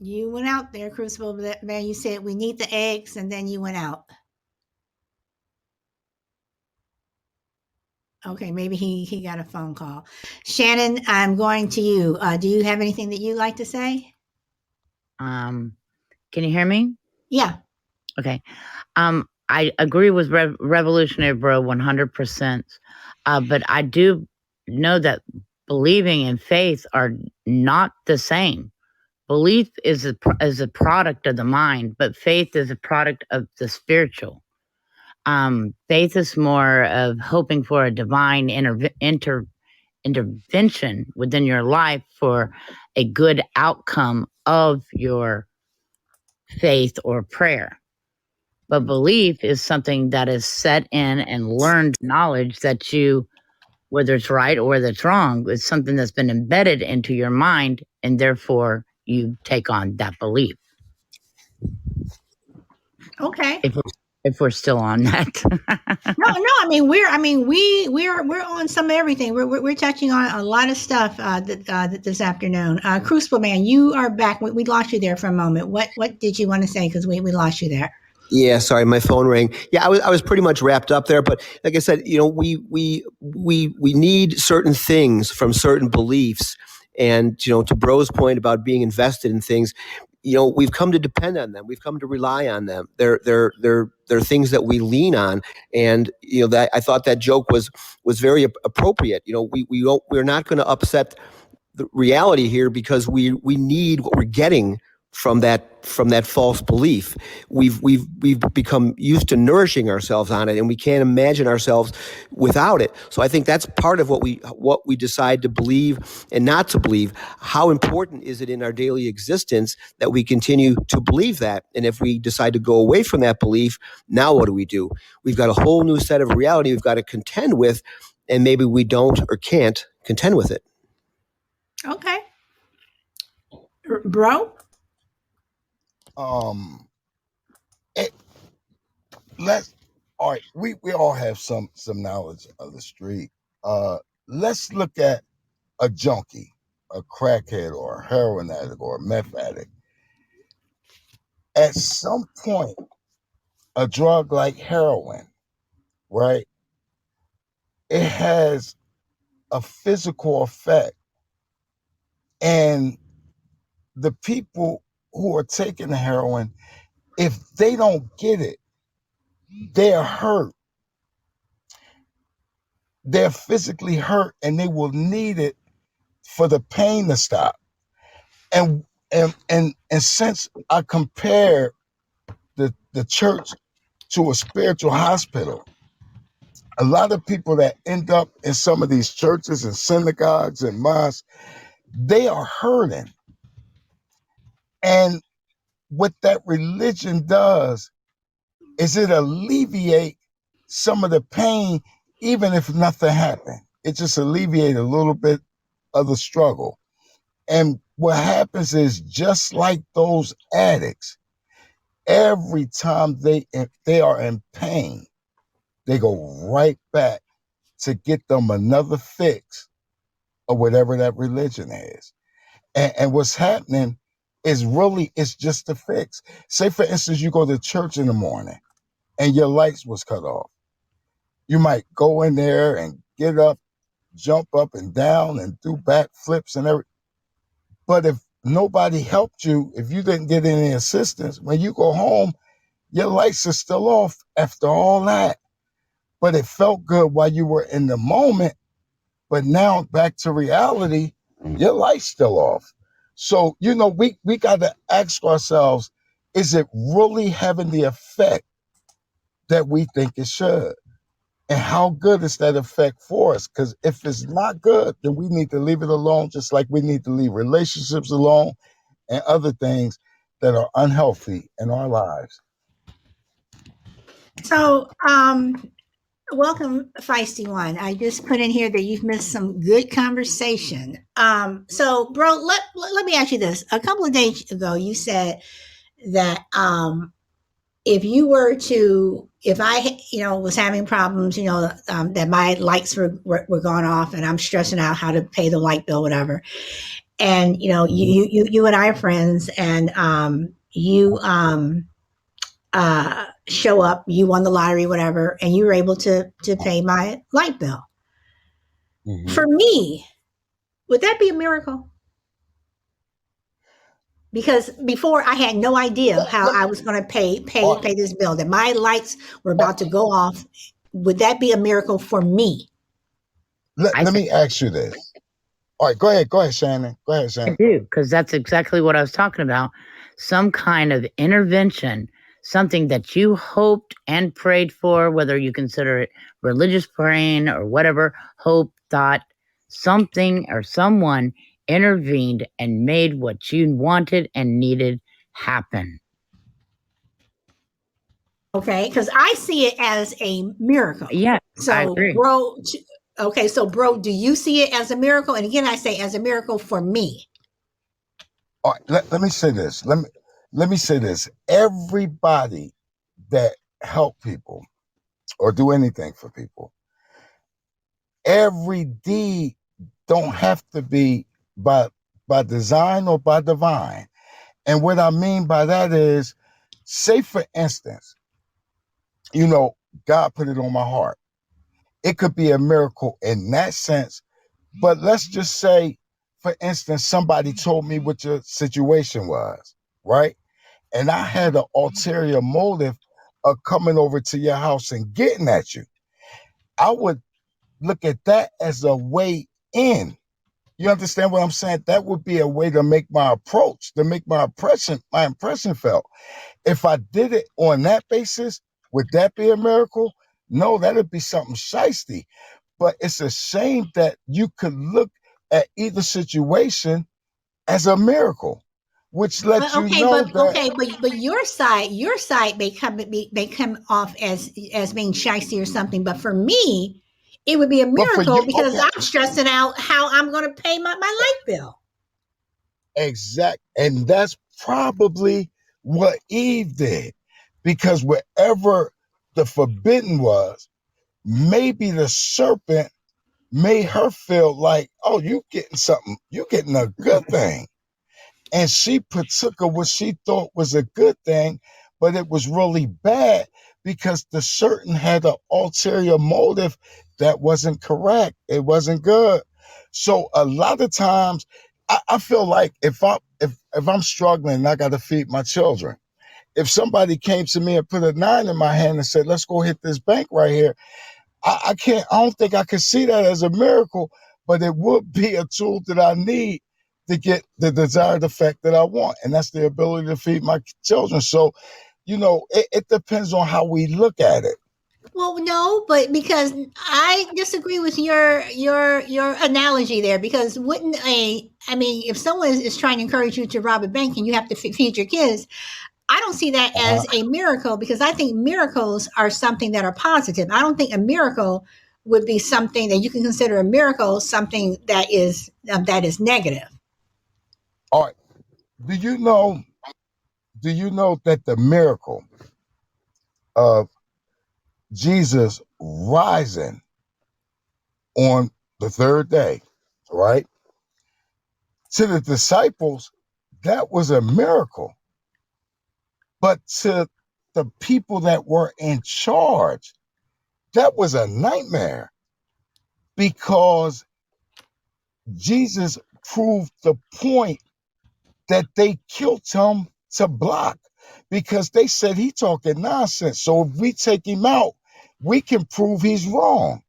Speaker 1: You went out there, Crucible Man. You said we need the eggs, and then you went out. Okay, maybe he got a phone call. Shannon, I'm going to you. Do you have anything that you'd like to say?
Speaker 2: Can you hear me?
Speaker 1: Yeah.
Speaker 2: Okay. I agree with Revolutionary Bro 100%. But I do know that believing and faith are not the same. Belief is a product of the mind, but faith is a product of the spiritual. Faith is more of hoping for a divine intervention within your life for a good outcome of your faith or prayer. But belief is something that is set in and learned knowledge that you, whether it's right or whether it's wrong, it's something that's been embedded into your mind, and therefore you take on that belief.
Speaker 1: Okay.
Speaker 2: If we're still on that.
Speaker 1: No. I mean, we're on some of everything. We're touching on a lot of stuff this afternoon. Crucible Man, you are back. We lost you there for a moment. What did you want to say? Because we lost you there.
Speaker 4: Yeah, sorry, my phone rang. Yeah, I was pretty much wrapped up there, but like I said, we need certain things from certain beliefs, and to Bro's point about being invested in things, we've come to depend on them. We've come to rely on them. They're things that we lean on, and that I thought that joke was very appropriate. We're not going to upset the reality here because we need what we're getting from that false belief. We've become used to nourishing ourselves on it, and we can't imagine ourselves without it. So I think that's part of what we decide to believe and not to believe. How important is it in our daily existence that we continue to believe that? And if we decide to go away from that belief, now what do? We've got a whole new set of reality we've got to contend with, and maybe we don't or can't contend with it.
Speaker 1: Okay. Bro?
Speaker 3: All right, we all have some knowledge of the street. Let's look at a junkie, a crackhead, or a heroin addict, or a meth addict. At some point, a drug like heroin, right, it has a physical effect, and the people who are taking the heroin, if they don't get it, they're hurt. They're physically hurt, and they will need it for the pain to stop. And since I compare the church to a spiritual hospital, a lot of people that end up in some of these churches and synagogues and mosques, they are hurting. And what that religion does is it alleviate some of the pain, even if nothing happened. It just alleviate a little bit of the struggle. And what happens is, just like those addicts, every time they are in pain, they go right back to get them another fix of whatever that religion is. And what's happening is really, it's just a fix. Say, for instance, you go to church in the morning and your lights was cut off. You might go in there and get up, jump up and down and do backflips and everything. But if nobody helped you, if you didn't get any assistance, when you go home, your lights are still off after all that. But it felt good while you were in the moment. But now back to reality, your light's still off. So, we got to ask ourselves, is it really having the effect that we think it should? And how good is that effect for us? Because if it's not good, then we need to leave it alone, just like we need to leave relationships alone and other things that are unhealthy in our lives.
Speaker 1: So, welcome, Feisty One. I just put in here that you've missed some good conversation. So, bro, let me ask you this. A couple of days ago, you said that if I was having problems, that my lights were going off, and I'm stressing out how to pay the light bill, whatever. And you and I are friends, and you show up, you won the lottery, whatever, and you were able to pay my light bill. Mm-hmm. For me, would that be a miracle? Because before, I had no idea how I was going to pay this bill, that my lights were about to go off. Would that be a miracle for me?
Speaker 3: Let me ask you this. All right, go ahead, Shannon. Go ahead, Shannon.
Speaker 2: I do, because that's exactly what I was talking about. Some kind of intervention, something that you hoped and prayed for, whether you consider it religious praying or whatever, hope, thought, something or someone intervened and made what you wanted and needed happen.
Speaker 1: Okay, because I see it as a miracle.
Speaker 2: Yeah,
Speaker 1: so
Speaker 2: I agree.
Speaker 1: Bro, okay, so bro, do you see it as a miracle? And again, I say as a miracle for me.
Speaker 3: All right, let me say this. Let me say this. Everybody that help people or do anything for people, every deed don't have to be by design or by divine. And what I mean by that is, say for instance, God put it on my heart. It could be a miracle in that sense, but let's just say, for instance, somebody told me what your situation was, right? And I had an ulterior motive of coming over to your house and getting at you. I would look at that as a way in. You understand what I'm saying? That would be a way to make my approach, to make my impression felt. If I did it on that basis, would that be a miracle? No, that'd be something shiesty. But it's a shame that you could look at either situation as a miracle, which lets you know that.
Speaker 1: But your side may come off as being shiesty or something. But for me, it would be a miracle because I'm stressing out how I'm going to pay my light bill.
Speaker 3: Exact. And that's probably what Eve did, because wherever the forbidden was, maybe the serpent made her feel like, oh, you getting something, you getting a good thing. And she partook of what she thought was a good thing, but it was really bad because the serpent had an ulterior motive that wasn't correct. It wasn't good. So a lot of times I feel like if I'm struggling and I got to feed my children, if somebody came to me and put a 9 in my hand and said, let's go hit this bank right here, I don't think I could see that as a miracle, but it would be a tool that I need to get the desired effect that I want. And that's the ability to feed my children. So, it depends on how we look at it.
Speaker 1: Well, no, but because I disagree with your analogy there, because wouldn't a I mean, if someone is trying to encourage you to rob a bank and you have to feed your kids, I don't see that as a miracle, because I think miracles are something that are positive. I don't think a miracle would be something that you can consider a miracle, something that is negative.
Speaker 3: All right. Do you know that the miracle of Jesus rising on the third day, right? To the disciples, that was a miracle. But to the people that were in charge, that was a nightmare, because Jesus proved the point that they killed him to block, because they said he talking nonsense. So if we take him out, we can prove he's wrong.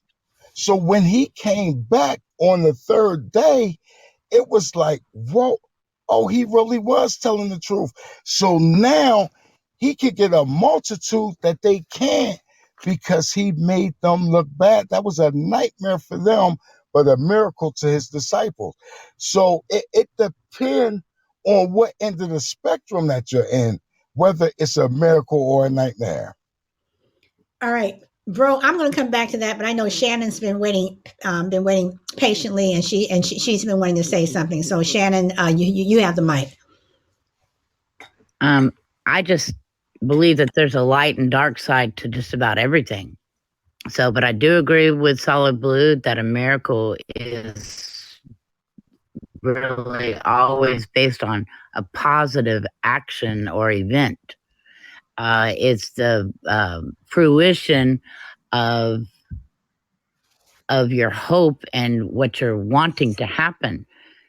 Speaker 3: So when he came back on the third day, it was like, whoa, oh, he really was telling the truth. So now he could get a multitude that they can't, because he made them look bad. That was a nightmare for them, but a miracle to his disciples. So it depends on what end of the spectrum that you're in, whether it's a miracle or a nightmare.
Speaker 1: All right, bro, I'm going to come back to that, but I know Shannon's been waiting patiently, and she's been wanting to say something. So Shannon, you have the mic.
Speaker 2: I just believe that there's a light and dark side to just about everything. So, but I do agree with Solid Blue that a miracle is really always based on a positive action or event. It's the fruition of your hope and what you're wanting to happen.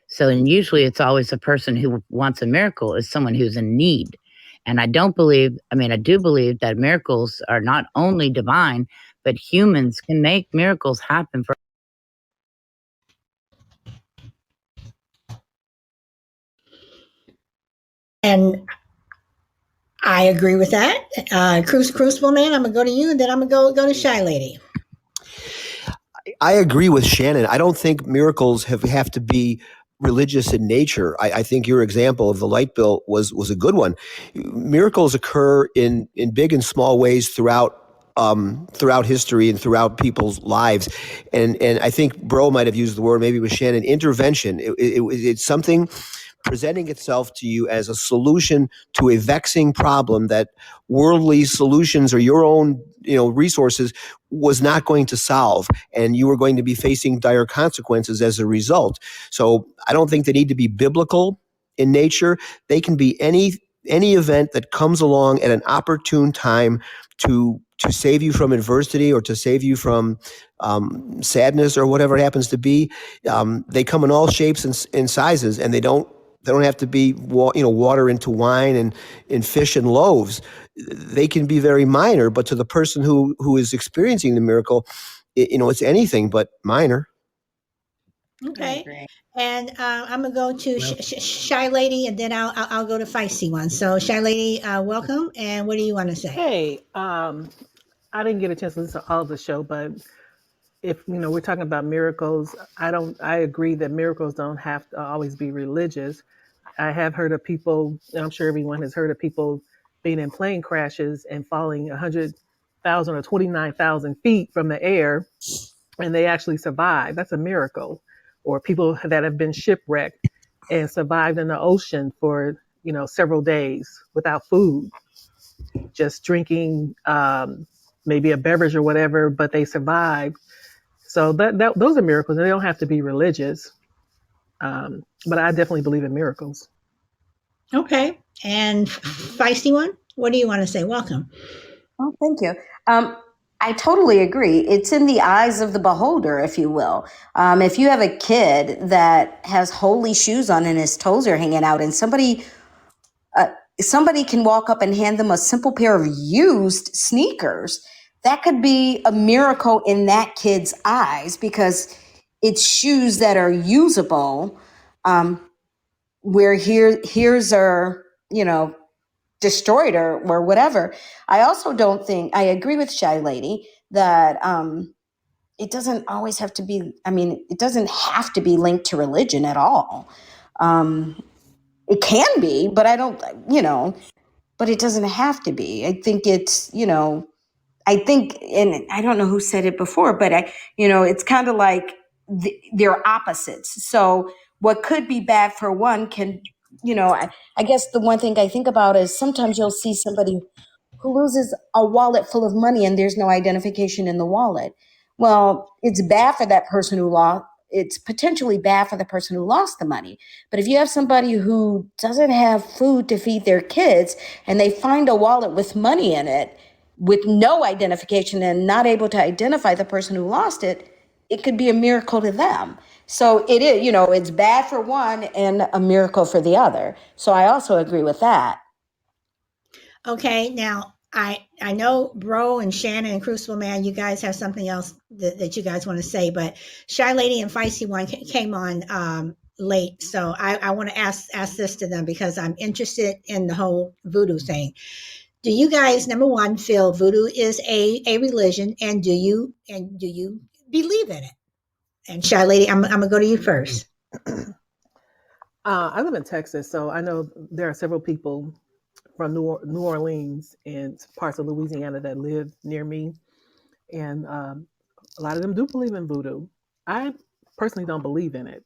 Speaker 2: So, and usually it's always a person who wants a miracle is someone who's in need. And I do believe that miracles are not only divine, but humans can make miracles happen for.
Speaker 1: And I agree with that. Crucible Man, I'm going to go to you, and then I'm going to go to Shy Lady.
Speaker 4: I agree with Shannon. I don't think miracles have to be religious in nature. I think your example of the light bill was a good one. Miracles occur in big and small ways throughout history and throughout people's lives. And I think Bro might have used the word, maybe it was Shannon, intervention. It's something presenting itself to you as a solution to a vexing problem that worldly solutions or your own resources was not going to solve, and you were going to be facing dire consequences as a result. So I don't think they need to be biblical in nature. They can be any event that comes along at an opportune time to save you from adversity or to save you from sadness or whatever it happens to be. They come in all shapes and sizes, and they don't have to be water into wine and fish and loaves. They can be very minor, but to the person who is experiencing the miracle, it's anything but minor.
Speaker 1: Okay. And I'm going to go to Shy Lady, and then I'll go to Feisty One. So Shy Lady, welcome. And what do you want to say?
Speaker 5: Hey, I didn't get a chance to listen to all of the show, but if we're talking about miracles, I agree that miracles don't have to always be religious. I have heard of people, and I'm sure everyone has heard of people being in plane crashes and falling 100,000 or 29,000 feet from the air, and they actually survive. That's a miracle. Or people that have been shipwrecked and survived in the ocean for several days without food, just drinking maybe a beverage or whatever, but they survived. So those are miracles, and they don't have to be religious. But I definitely believe in miracles.
Speaker 1: Okay. And Feisty One, what do you want to say? Welcome.
Speaker 6: Oh, thank you. I totally agree. It's in the eyes of the beholder, if you will. If you have a kid that has holy shoes on and his toes are hanging out, and somebody can walk up and hand them a simple pair of used sneakers, that could be a miracle in that kid's eyes, because it's shoes that are usable, where here's are, destroyed or whatever. I also don't think, I agree with Shy Lady that it doesn't always have to be, it doesn't have to be linked to religion at all. It can be, but I don't, but it doesn't have to be. I think it's, and I don't know who said it before, but it's kind of like they're opposites. So what could be bad for one can, I guess the one thing I think about is sometimes you'll see somebody who loses a wallet full of money and there's no identification in the wallet. Well, it's bad for that person who lost. It's potentially bad for the person who lost the money. But if you have somebody who doesn't have food to feed their kids and they find a wallet with money in it with no identification and not able to identify the person who lost it, it could be a miracle to them. So it is, it's bad for one and a miracle for the other. So I also agree with that.
Speaker 1: Okay, now I know Bro and Shannon and Crucible Man, you guys have something else that you guys want to say, but Shy Lady and Feisty One came on late, so I want to ask this to them because I'm interested in the whole voodoo thing. Do you guys, number one, feel voodoo is a religion, and do you believe in it? And Shy Lady, I'm gonna go to you first.
Speaker 5: I live in Texas, so I know there are several people from New Orleans and parts of Louisiana that live near me. And a lot of them do believe in voodoo. I personally don't believe in it.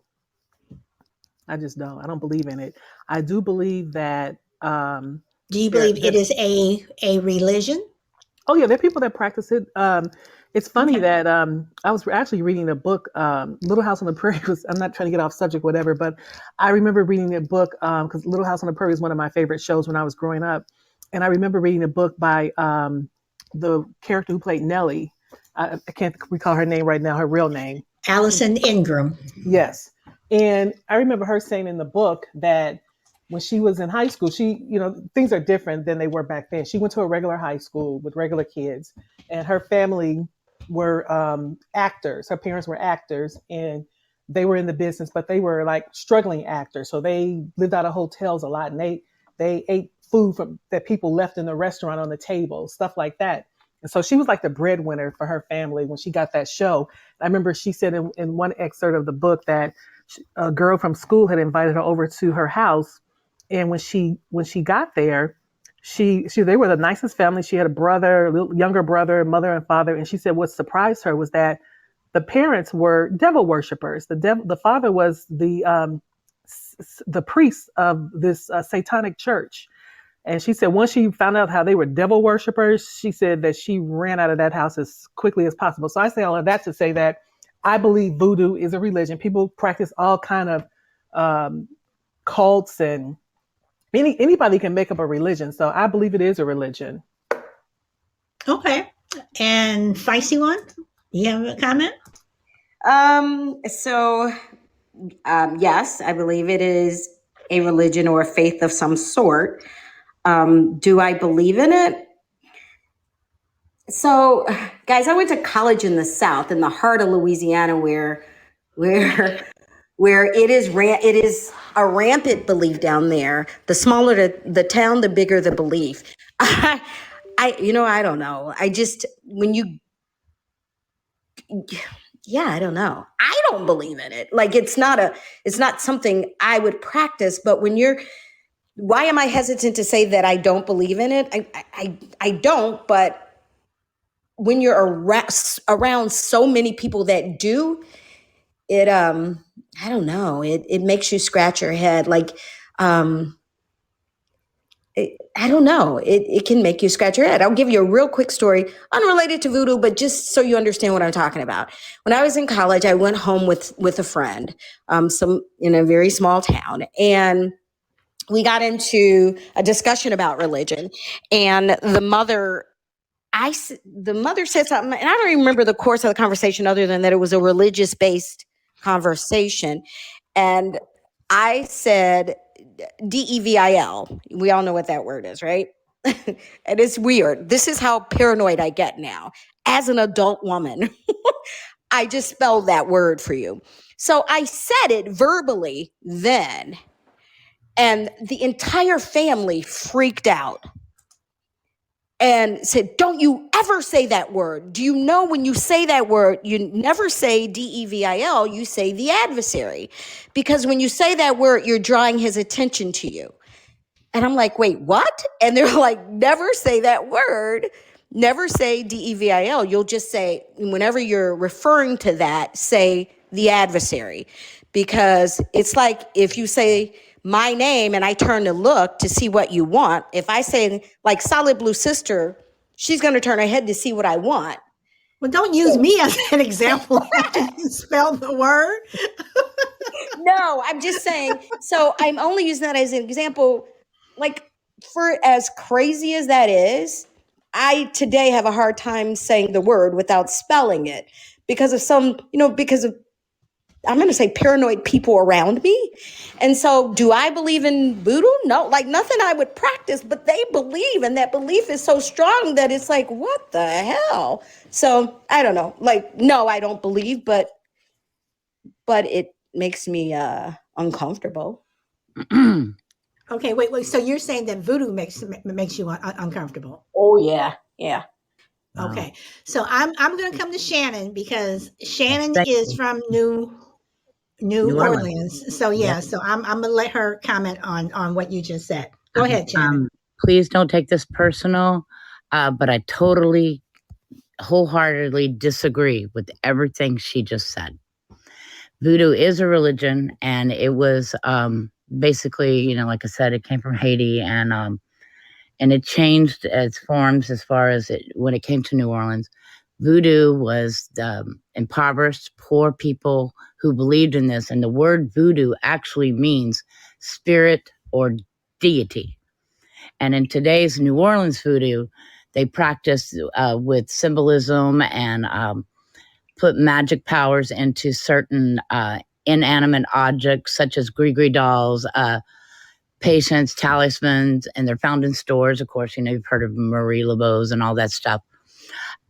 Speaker 5: I just don't. I don't believe in it. I do believe that.
Speaker 1: Do you believe it is a religion?
Speaker 5: Oh, yeah, there are people that practice it. It's funny that I was actually reading a book, Little House on the Prairie. I'm not trying to get off subject, whatever, but I remember reading a book because Little House on the Prairie is one of my favorite shows when I was growing up. And I remember reading a book by the character who played Nellie. I can't recall her name right now, her real name.
Speaker 1: Allison Ingram.
Speaker 5: Yes. And I remember her saying in the book that when she was in high school, things are different than they were back then. She went to a regular high school with regular kids, and her family were actors. Her parents were actors, and they were in the business, but they were like struggling actors. So they lived out of hotels a lot, and they ate food that people left in the restaurant on the table, stuff like that. And so she was like the breadwinner for her family when she got that show. I remember she said in one excerpt of the book that a girl from school had invited her over to her house. And when she got there, they were the nicest family. She had a brother, a little younger brother, mother and father. And she said what surprised her was that the parents were devil worshippers. The father was the priest of this satanic church. And she said once she found out how they were devil worshippers, she said that she ran out of that house as quickly as possible. So I say all of that to say that I believe voodoo is a religion. People practice all kind of cults, and anybody can make up a religion. So I believe it is a religion.
Speaker 1: Okay. And Feisty One, you have a comment?
Speaker 6: Yes, I believe it is a religion or a faith of some sort. Do I believe in it? So, guys, I went to college in the South, in the heart of Louisiana, where it is a rampant belief down there. The smaller the town, the bigger the belief. I don't know. I don't know. I don't believe in it. Like it's not something I would practice, but why am I hesitant to say that I don't believe in it? I don't, but when you're around so many people that do, it I don't know, it makes you scratch your head. Like I don't know, it can make you scratch your head. I'll give you a real quick story, unrelated to voodoo, but just so you understand what I'm talking about. When I was in college, I went home with a friend, in a very small town, and we got into a discussion about religion, and the mother said something, and I don't even remember the course of the conversation other than that it was a religious-based conversation. And I said, DEVIL. We all know what that word is, right? And it's weird. This is how paranoid I get now. As an adult woman, I just spelled that word for you. So I said it verbally then, and the entire family freaked out. and said, don't you ever say that word. Do you know when you say that word, you never say DEVIL, you say the adversary. Because when you say that word, you're drawing his attention to you. And I'm like, wait, what? And they're like, never say that word. Never say DEVIL. You'll just say, whenever you're referring to that, say the adversary. Because it's like if you say my name and I turn to look to see what you want, if I say like Solid Blue Sister, she's going to turn her head to see what I want.
Speaker 1: Well, don't use me as an example after you spell the word.
Speaker 6: No, I'm just saying. So I'm only using that as an example. Like, for as crazy as that is, I today have a hard time saying the word without spelling it because of because of, I'm going to say, paranoid people around me. And so do I believe in voodoo? No, like nothing I would practice, but they believe, and that belief is so strong that it's like, what the hell? So I don't know. Like, no, I don't believe, but it makes me uncomfortable.
Speaker 1: Okay, wait. So you're saying that voodoo makes you uncomfortable?
Speaker 6: Oh yeah, yeah.
Speaker 1: Okay, so I'm going to come to Shannon because Shannon
Speaker 2: Thank
Speaker 1: is
Speaker 2: you.
Speaker 1: from New
Speaker 2: New Orleans.
Speaker 1: Orleans. So yeah,
Speaker 2: Yep.
Speaker 1: so I'm going to let her comment on what you just said. Go ahead, Shannon.
Speaker 2: Please don't take this personal, but I totally, wholeheartedly disagree with everything she just said. Voodoo is a religion, and it was basically, like I said, it came from Haiti, and it changed its forms as far as when it came to New Orleans. Voodoo was impoverished, poor people who believed in this, and the word voodoo actually means spirit or deity. And in today's New Orleans voodoo, they practice with symbolism and put magic powers into certain inanimate objects, such as gree dolls, patients, talismans, and they're found in stores. Of course, you've heard of Marie Laveau's and all that stuff.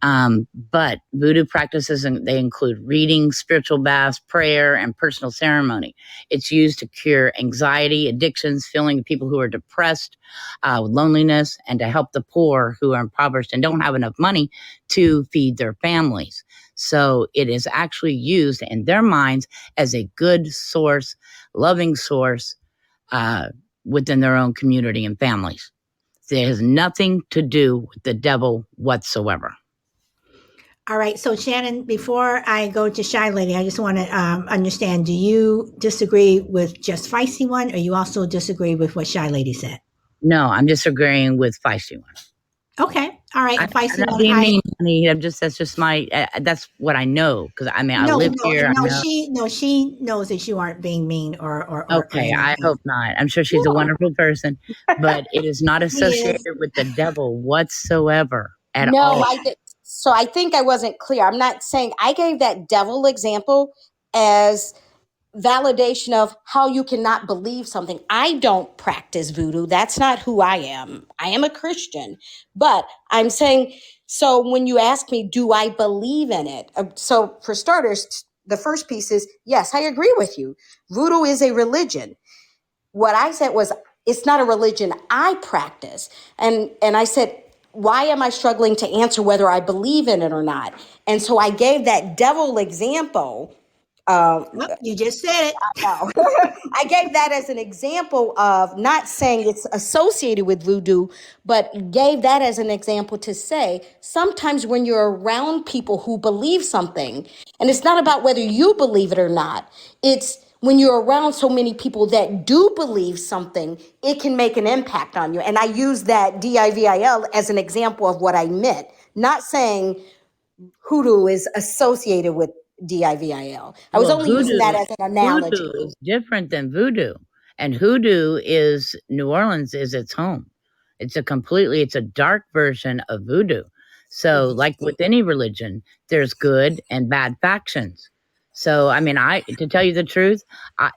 Speaker 2: But voodoo practices, they include reading, spiritual baths, prayer, and personal ceremony. It's used to cure anxiety, addictions, feeling people who are depressed, with loneliness, and to help the poor who are impoverished and don't have enough money to feed their families. So it is actually used in their minds as a good source, loving source, within their own community and families. It has nothing to do with the devil whatsoever.
Speaker 1: All right, so Shannon, before I go to Shy Lady, I just want to understand, do you disagree with just Feisty One, or you also disagree with what Shy Lady said?
Speaker 2: No, I'm disagreeing with Feisty One.
Speaker 1: Okay, all right,
Speaker 2: I'm
Speaker 1: Feisty
Speaker 2: not
Speaker 1: One.
Speaker 2: being mean, honey. That's just my, that's what I know. Because I live here.
Speaker 1: She knows that you aren't being mean or
Speaker 2: Okay, I hope not. I'm sure she's a wonderful person, but it is not associated with the devil whatsoever at all.
Speaker 6: I did. So I think I wasn't clear. I'm not saying, I gave that devil example as validation of how you cannot believe something. I don't practice voodoo. That's not who I am. I am a Christian. But I'm saying, so when you ask me, do I believe in it? So for starters, the first piece is, yes, I agree with you. Voodoo is a religion. What I said was, it's not a religion I practice. And I said, why am I struggling to answer whether I believe in it or not? And so I gave that devil example.
Speaker 1: You just said it.
Speaker 6: I know. I gave that as an example of not saying it's associated with voodoo, but gave that as an example to say sometimes when you're around people who believe something, and it's not about whether you believe it or not, it's when you're around so many people that do believe something, it can make an impact on you. And I use that DIVIL as an example of what I meant, not saying hoodoo is associated with DIVIL. I was only using that as an analogy.
Speaker 2: Hoodoo is different than voodoo. And hoodoo is, New Orleans is its home. It's a dark version of voodoo. So like with any religion, there's good and bad factions. So, to tell you the truth, I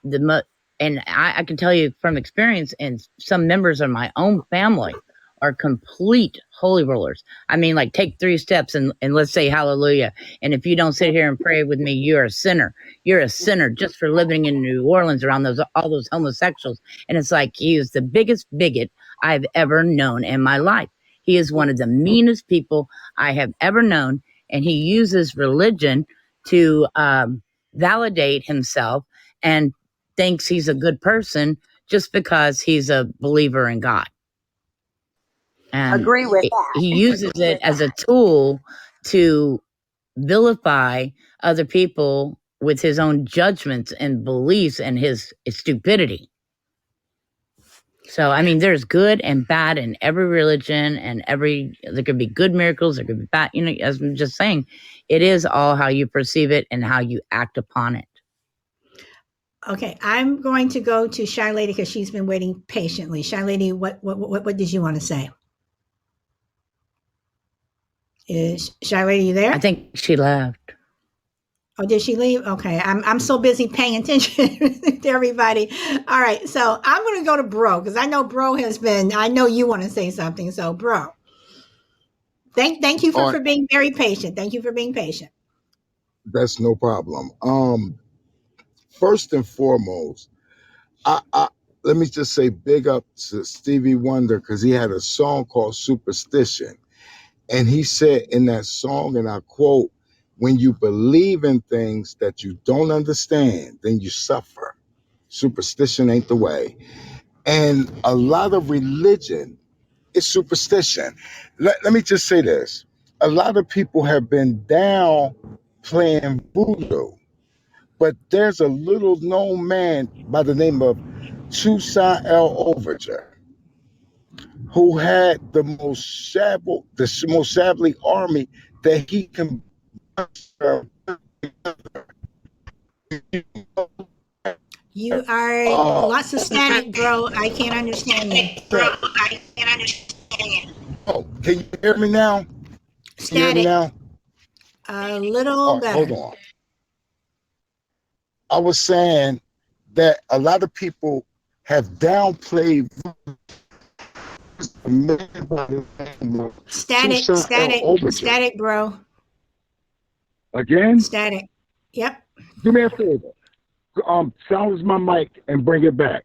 Speaker 2: can tell you from experience, and some members of my own family are complete holy rollers. Like take 3 steps and let's say hallelujah. And if you don't sit here and pray with me, you're a sinner. You're a sinner just for living in New Orleans around all those homosexuals. And it's like, he is the biggest bigot I've ever known in my life. He is one of the meanest people I have ever known, and he uses religion to validate himself and thinks he's a good person just because he's a believer in God. And
Speaker 6: Agree with that.
Speaker 2: he uses it as a tool to vilify other people with his own judgments and beliefs and his stupidity. So, I mean, there's good and bad in every religion, and there could be good miracles, there could be bad, as I'm just saying, it is all how you perceive it and how you act upon it.
Speaker 1: Okay, I'm going to go to Shy Lady because she's been waiting patiently. Shy Lady, what did you want to say? Is Shy Lady you there?
Speaker 2: I think she left.
Speaker 1: Oh, did she leave? Okay, I'm so busy paying attention to everybody. All right, so I'm going to go to Bro because I know Bro has been. I know you want to say something, so Bro, thank you for being very patient. Thank you for being patient.
Speaker 3: That's no problem. First and foremost, I let me just say big up to Stevie Wonder because he had a song called Superstition. And he said in that song, and I quote, "When you believe in things that you don't understand, then you suffer. Superstition ain't the way." And a lot of religion is superstition. Let me just say this. A lot of people have been down playing voodoo, but there's a little known man by the name of Toussaint Overture who had the most savvy army that he can.
Speaker 1: You are lots of static, Bro. I can't understand you.
Speaker 3: Oh, can you hear me now? Can you hear me
Speaker 1: Static.
Speaker 3: now?
Speaker 1: A little better.
Speaker 3: Hold on. I was saying that a lot of people have downplayed
Speaker 1: Static, Bro.
Speaker 3: Again?
Speaker 1: Static. Yep.
Speaker 3: Do me a favor. Silence my mic and bring it back.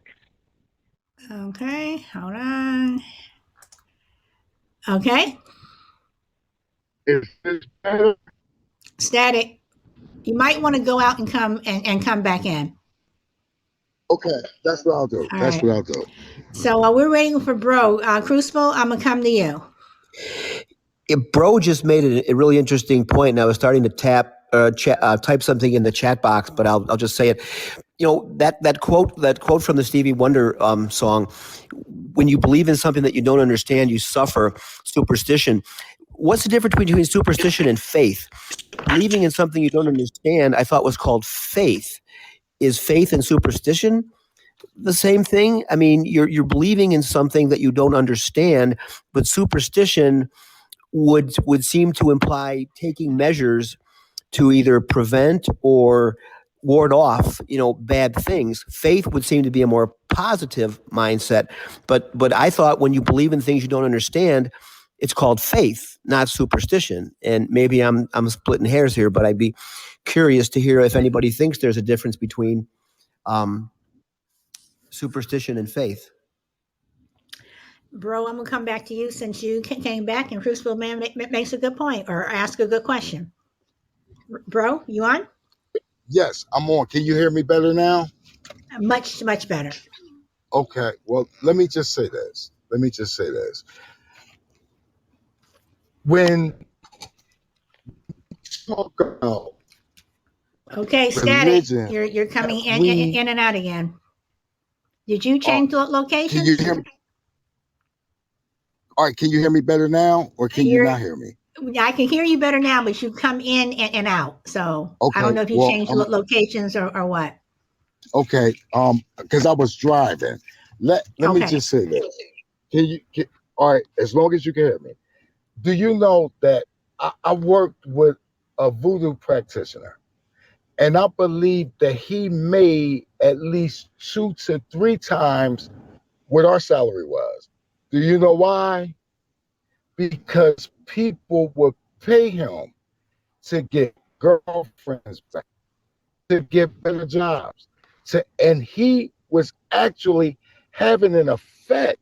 Speaker 1: Okay, hold on. Okay.
Speaker 3: Is this better?
Speaker 1: Static. You might want to go out and come back in.
Speaker 3: Okay, that's what I'll do.
Speaker 1: All right. So while we're waiting for Bro, Crucible, I'm gonna come to you.
Speaker 4: Bro just made a really interesting point, and I was starting to type something in the chat box, but I'll just say it. That quote from the Stevie Wonder song, "When you believe in something that you don't understand, you suffer." Superstition. What's the difference between superstition and faith? Believing in something you don't understand, I thought was called faith. Is faith and superstition the same thing? I mean, you're believing in something that you don't understand, but superstition would seem to imply taking measures to either prevent or ward off, bad things. Faith would seem to be a more positive mindset, but I thought when you believe in things you don't understand, it's called faith, not superstition. And maybe I'm splitting hairs here, but I'd be curious to hear if anybody thinks there's a difference between superstition and faith.
Speaker 1: Bro, I'm gonna come back to you since you came back and Crucible Man makes a good point or ask a good question. Bro, you on?
Speaker 3: Yes, I'm on. Can you hear me better now?
Speaker 1: Much better.
Speaker 3: Okay. Well, let me just say this. When you talk about
Speaker 1: Static.
Speaker 3: religion,
Speaker 1: You're coming in and out again. Did you change location?
Speaker 3: Can you hear me? All right, can you hear me better now, or can you not hear me?
Speaker 1: I can hear you better now, but you come in and out. So
Speaker 3: okay,
Speaker 1: I don't know if you changed locations or what.
Speaker 3: Okay, because I was driving. Let me just say this. All right, as long as you can hear me. Do you know that I worked with a voodoo practitioner, and I believe that he made at least 2 to 3 times what our salary was. Do you know why? Because people would pay him to get girlfriends back, to get better jobs, and he was actually having an effect.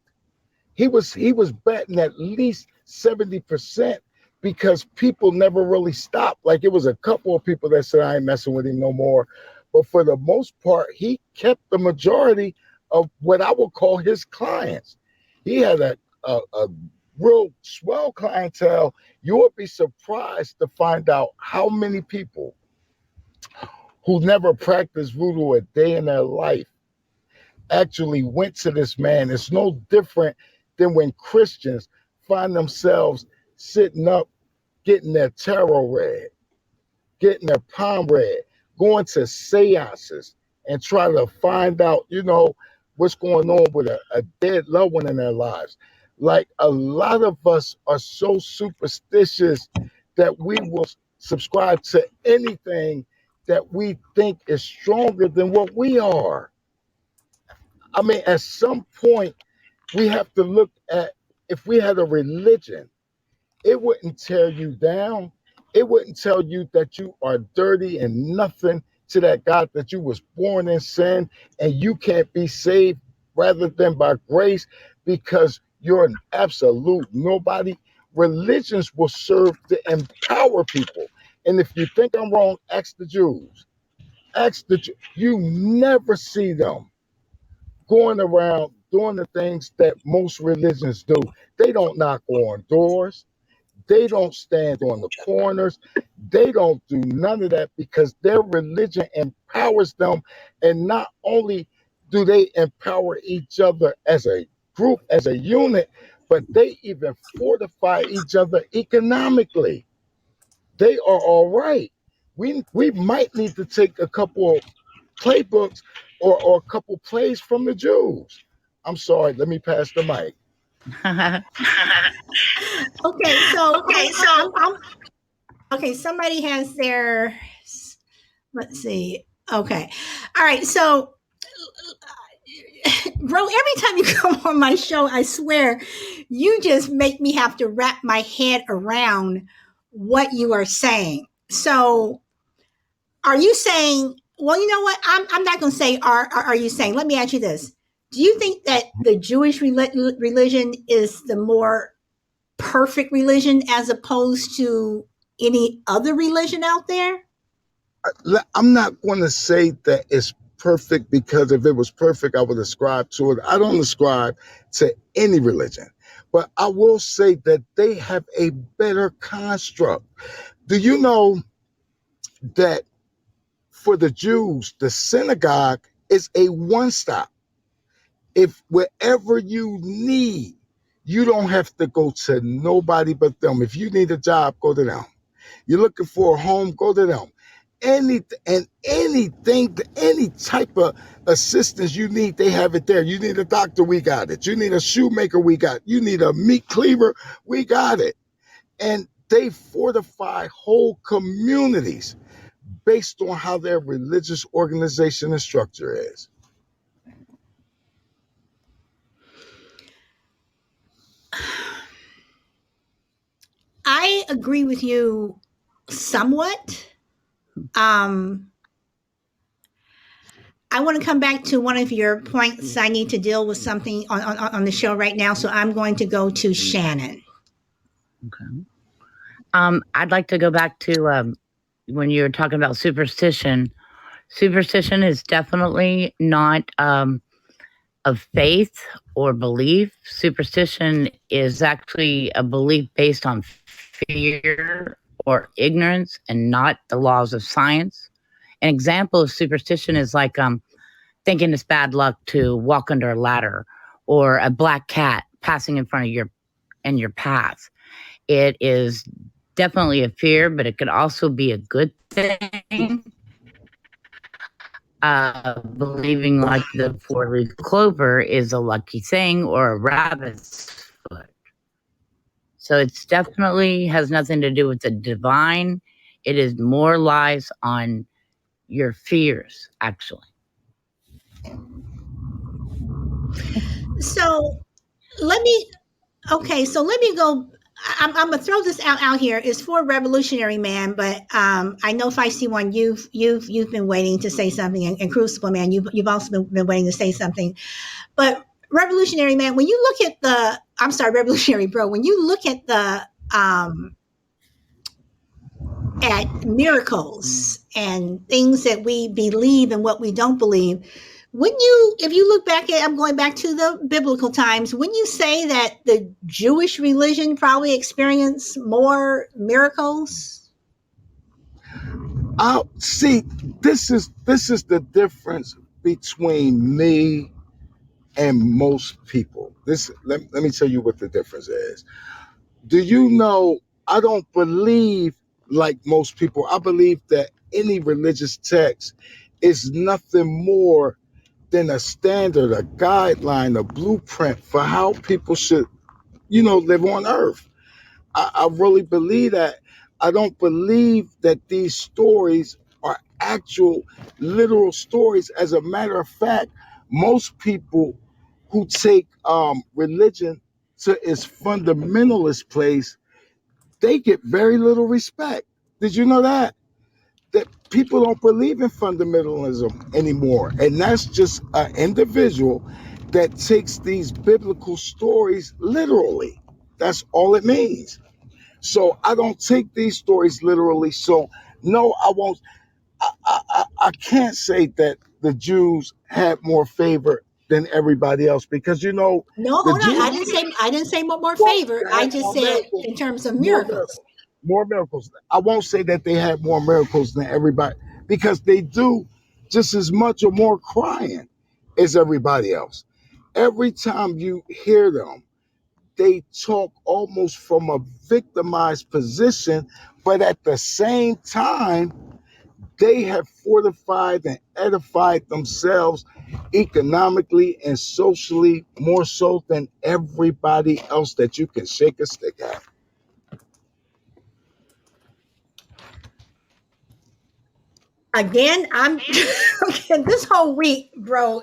Speaker 3: He was betting at least 70% because people never really stopped. Like, it was a couple of people that said, I ain't messing with him no more. But for the most part, he kept the majority of what I would call his clients. He had a real swell clientele. You would be surprised to find out how many people who never practiced voodoo a day in their life actually went to this man. It's no different than when Christians find themselves sitting up, getting their tarot read, getting their palm read, going to seances and try to find out, what's going on with a dead loved one in their lives. Like, a lot of us are so superstitious that we will subscribe to anything that we think is stronger than what we are. I mean, at some point, we have to look at, if we had a religion, it wouldn't tear you down. It wouldn't tell you that you are dirty and nothing to that God, that you was born in sin and you can't be saved rather than by grace because you're an absolute nobody. Religions will serve to empower people. And if you think I'm wrong, ask the Jews. You never see them going around doing the things that most religions do. They don't knock on doors. They don't stand on the corners. They don't do none of that because their religion empowers them. And not only do they empower each other as a group, as a unit, but they even fortify each other economically. They are all right. We might need to take a couple of playbooks or a couple plays from the Jews. I'm sorry, let me pass the mic.
Speaker 1: Okay, so okay, somebody has their, let's see. Okay. All right. So, bro, every time you come on my show, I swear you just make me have to wrap my head around what you are saying. So, are you saying, well, you know what? I'm not going to say, are you saying, let me ask you this. Do you think that the Jewish religion is the more perfect religion as opposed to any other religion out there?
Speaker 3: I'm not going to say that it's perfect because if it was perfect, I would ascribe to it. I don't ascribe to any religion, but I will say that they have a better construct. Do you know that for the Jews, the synagogue is a one-stop? If wherever you need, you don't have to go to nobody but them. If you need a job, go to them. You're looking for a home, go to them. Anything, any type of assistance you need, they have it there. You need a doctor, we got it. You need a shoemaker, we got it. You need a meat cleaver, we got it. And they fortify whole communities based on how their religious organization and structure is.
Speaker 1: I agree with you somewhat. I want to come back to one of your points. I need to deal with something on the show right now, so I'm going to go to Shannon.
Speaker 2: Okay. I'd like to go back to when you were talking about superstition. Superstition is definitely not of faith or belief. Superstition is actually a belief based on fear or ignorance and not the laws of science. An example of superstition is like thinking it's bad luck to walk under a ladder or a black cat passing in front of your path. It is definitely a fear, but it could also be a good thing. Believing like the four-leaf clover is a lucky thing or a rabbit's foot. So it's definitely has nothing to do with the divine. It is more lies on your fears, actually.
Speaker 1: So let me go. I'm gonna throw this out here. It's for Revolutionary Man, but I know Feisty One, you've been waiting to say something, and Crucible Man, you've also been waiting to say something. But Revolutionary Man, when you look at I'm sorry, Revolutionary Bro, when you look at the at miracles and things that we believe and what we don't believe, wouldn't you, if you look back at, I'm going back to the biblical times, wouldn't you say that the Jewish religion probably experienced more miracles?
Speaker 3: See, this is the difference between me and most people. Let me tell you what the difference is. Do you know, I don't believe like most people. I believe that any religious text is nothing more than a standard, a guideline, a blueprint for how people should, live on earth. I really believe that. I don't believe that these stories are actual literal stories. As a matter of fact, most people who take religion to its fundamentalist place, they get very little respect. Did you know that? That people don't believe in fundamentalism anymore. And that's just an individual that takes these biblical stories literally. That's all it means. So I don't take these stories literally. So no, I won't. I can't say that the Jews had more favor than everybody else because
Speaker 1: No, hold
Speaker 3: the
Speaker 1: on.
Speaker 3: Jews
Speaker 1: I didn't say more favor. I
Speaker 3: had
Speaker 1: just
Speaker 3: more
Speaker 1: said
Speaker 3: miracles.
Speaker 1: in terms of
Speaker 3: More
Speaker 1: miracles.
Speaker 3: miracles. More miracles. I won't say that they had more miracles than everybody because they do just as much or more crying as everybody else. Every time you hear them, they talk almost from a victimized position, but at the same time, they have fortified and edified themselves economically and socially more so than everybody else that you can shake a stick at.
Speaker 1: Again, I'm okay, this whole week, bro,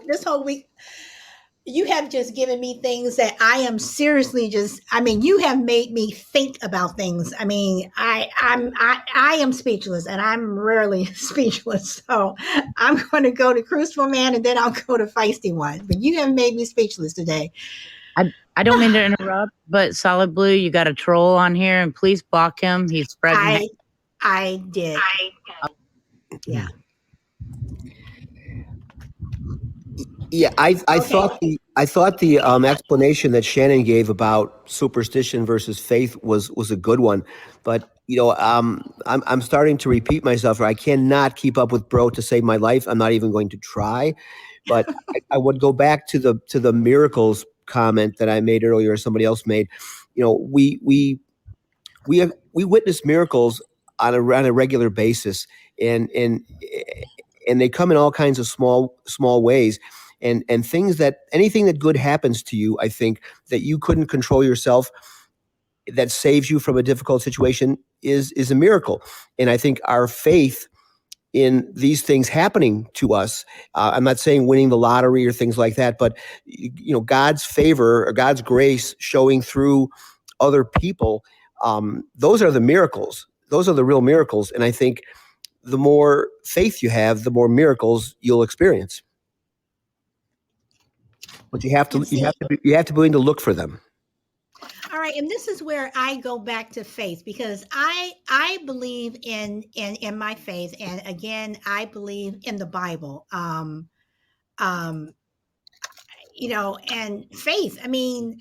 Speaker 1: you have just given me things that I am seriously you have made me think about things. I am speechless and I'm rarely speechless. So I'm going to go to Crucible Man and then I'll go to Feisty One. But you have made me speechless today.
Speaker 2: I don't mean to interrupt, but Solid Blue, you got a troll on here, and please block him. He's spreading.
Speaker 1: I did. Yeah.
Speaker 4: Yeah, I
Speaker 1: Okay.
Speaker 4: thought the explanation that Shannon gave about superstition versus faith was a good one, but I'm starting to repeat myself. Or I cannot keep up with Bro to save my life. I'm not even going to try. But I would go back to the miracles comment that I made earlier, or somebody else made. We witness miracles on a regular basis, and they come in all kinds of small ways, and anything that good happens to you, I think, that you couldn't control yourself, that saves you from a difficult situation, is a miracle. And I think our faith in these things happening to us, I'm not saying winning the lottery or things like that, but God's favor or God's grace showing through other people, those are the miracles. Those are the real miracles. And I think the more faith you have, the more miracles you'll experience. But you have to be willing to look for them.
Speaker 1: All right, and this is where I go back to faith because I believe in my faith, and again, I believe in the Bible. And faith. I mean,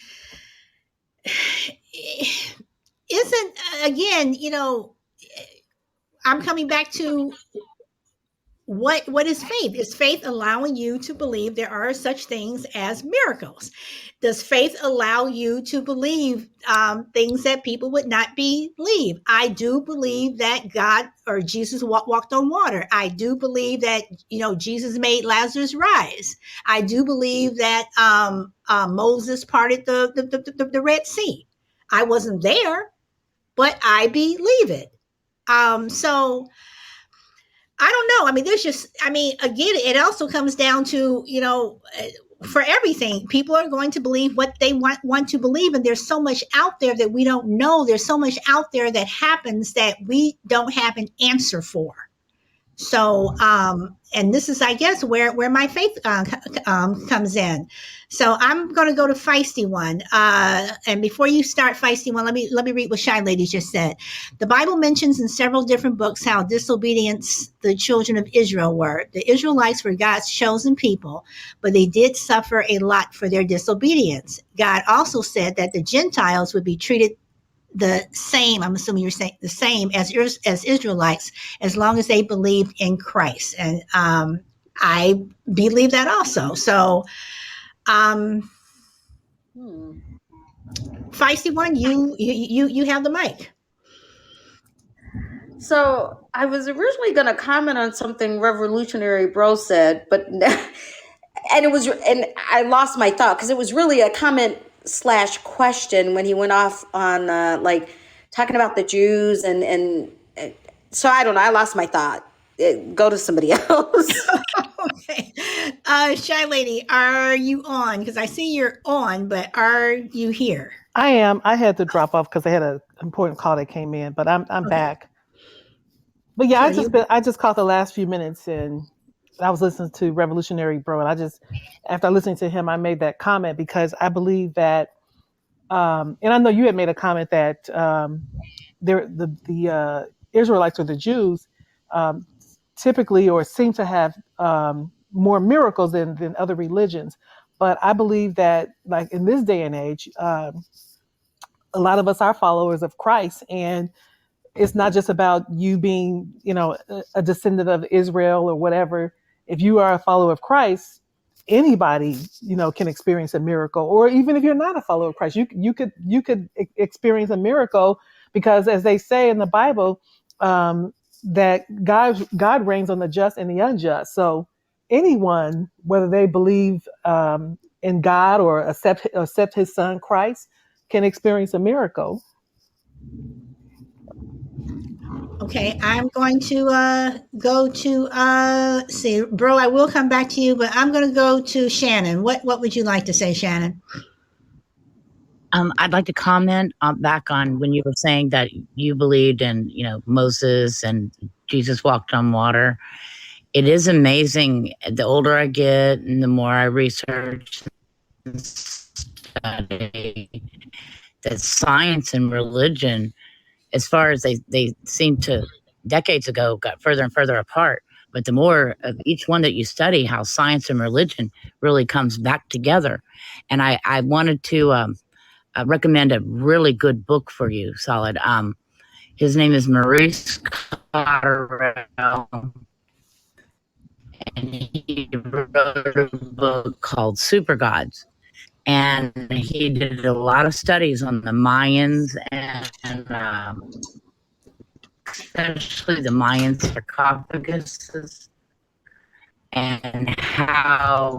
Speaker 1: isn't again, I'm coming back to what is faith? Is faith allowing you to believe there are such things as miracles? Does faith allow you to believe things that people would not believe? I do believe that God or Jesus walked on water. I do believe that Jesus made Lazarus rise. I do believe that Moses parted the Red Sea. I wasn't there, but I believe it. So I don't know. I mean, again, it also comes down to, for everything, people are going to believe what they want to believe. And there's so much out there that we don't know. There's so much out there that happens that we don't have an answer for. So, and this is, I guess, where my faith comes in. So I'm going to go to Feisty One. And before you start, Feisty One, let me read what Shy Lady just said. The Bible mentions in several different books how disobedience the children of Israel were. The Israelites were God's chosen people, but they did suffer a lot for their disobedience. God also said that the Gentiles would be treated the same. I'm assuming you're saying the same as Israelites, as long as they believed in Christ. And I believe that also. So, Feisty One, you have the mic.
Speaker 6: So I was originally going to comment on something Revolutionary Bro said, but and I lost my thought because it was really a comment / question when he went off on like talking about the Jews and so I don't know. I lost my thought. Go to somebody else.
Speaker 1: Okay, Shy Lady, are you on? Because I see you're on, but are you here?
Speaker 5: I am. I had to drop off because I had an important call that came in, but I'm
Speaker 1: Okay.
Speaker 5: back. But yeah,
Speaker 1: So
Speaker 5: I just caught the last few minutes, and I was listening to Revolutionary Bro, and after listening to him, I made that comment because I believe that, and I know you had made a comment that the Israelites or the Jews typically or seem to have more miracles than other religions. But I believe that, like in this day and age, a lot of us are followers of Christ, and it's not just about you being, a descendant of Israel or whatever. If you are a follower of Christ, anybody, can experience a miracle. Or even if you're not a follower of Christ, you could experience a miracle because, as they say in the Bible, that God reigns on the just and the unjust. So anyone, whether they believe in God or accept His Son Christ, can experience a miracle.
Speaker 1: okay, I'm going to go to see, Bro. I will come back to you, but I'm going to go to Shannon. What would you like to say, Shannon?
Speaker 2: I'd like to comment back on when you were saying that you believed in, Moses and Jesus walked on water. It is amazing. The older I get and the more I research and study, that science and religion, as far as they seem to decades ago, got further and further apart. But the more of each one that you study, how science and religion really comes back together. And I wanted to recommend a really good book for you, Solid. His name is Maurice Cotterell, and he wrote a book called Super Gods. And he did a lot of studies on the Mayans and especially the Mayan sarcophaguses and how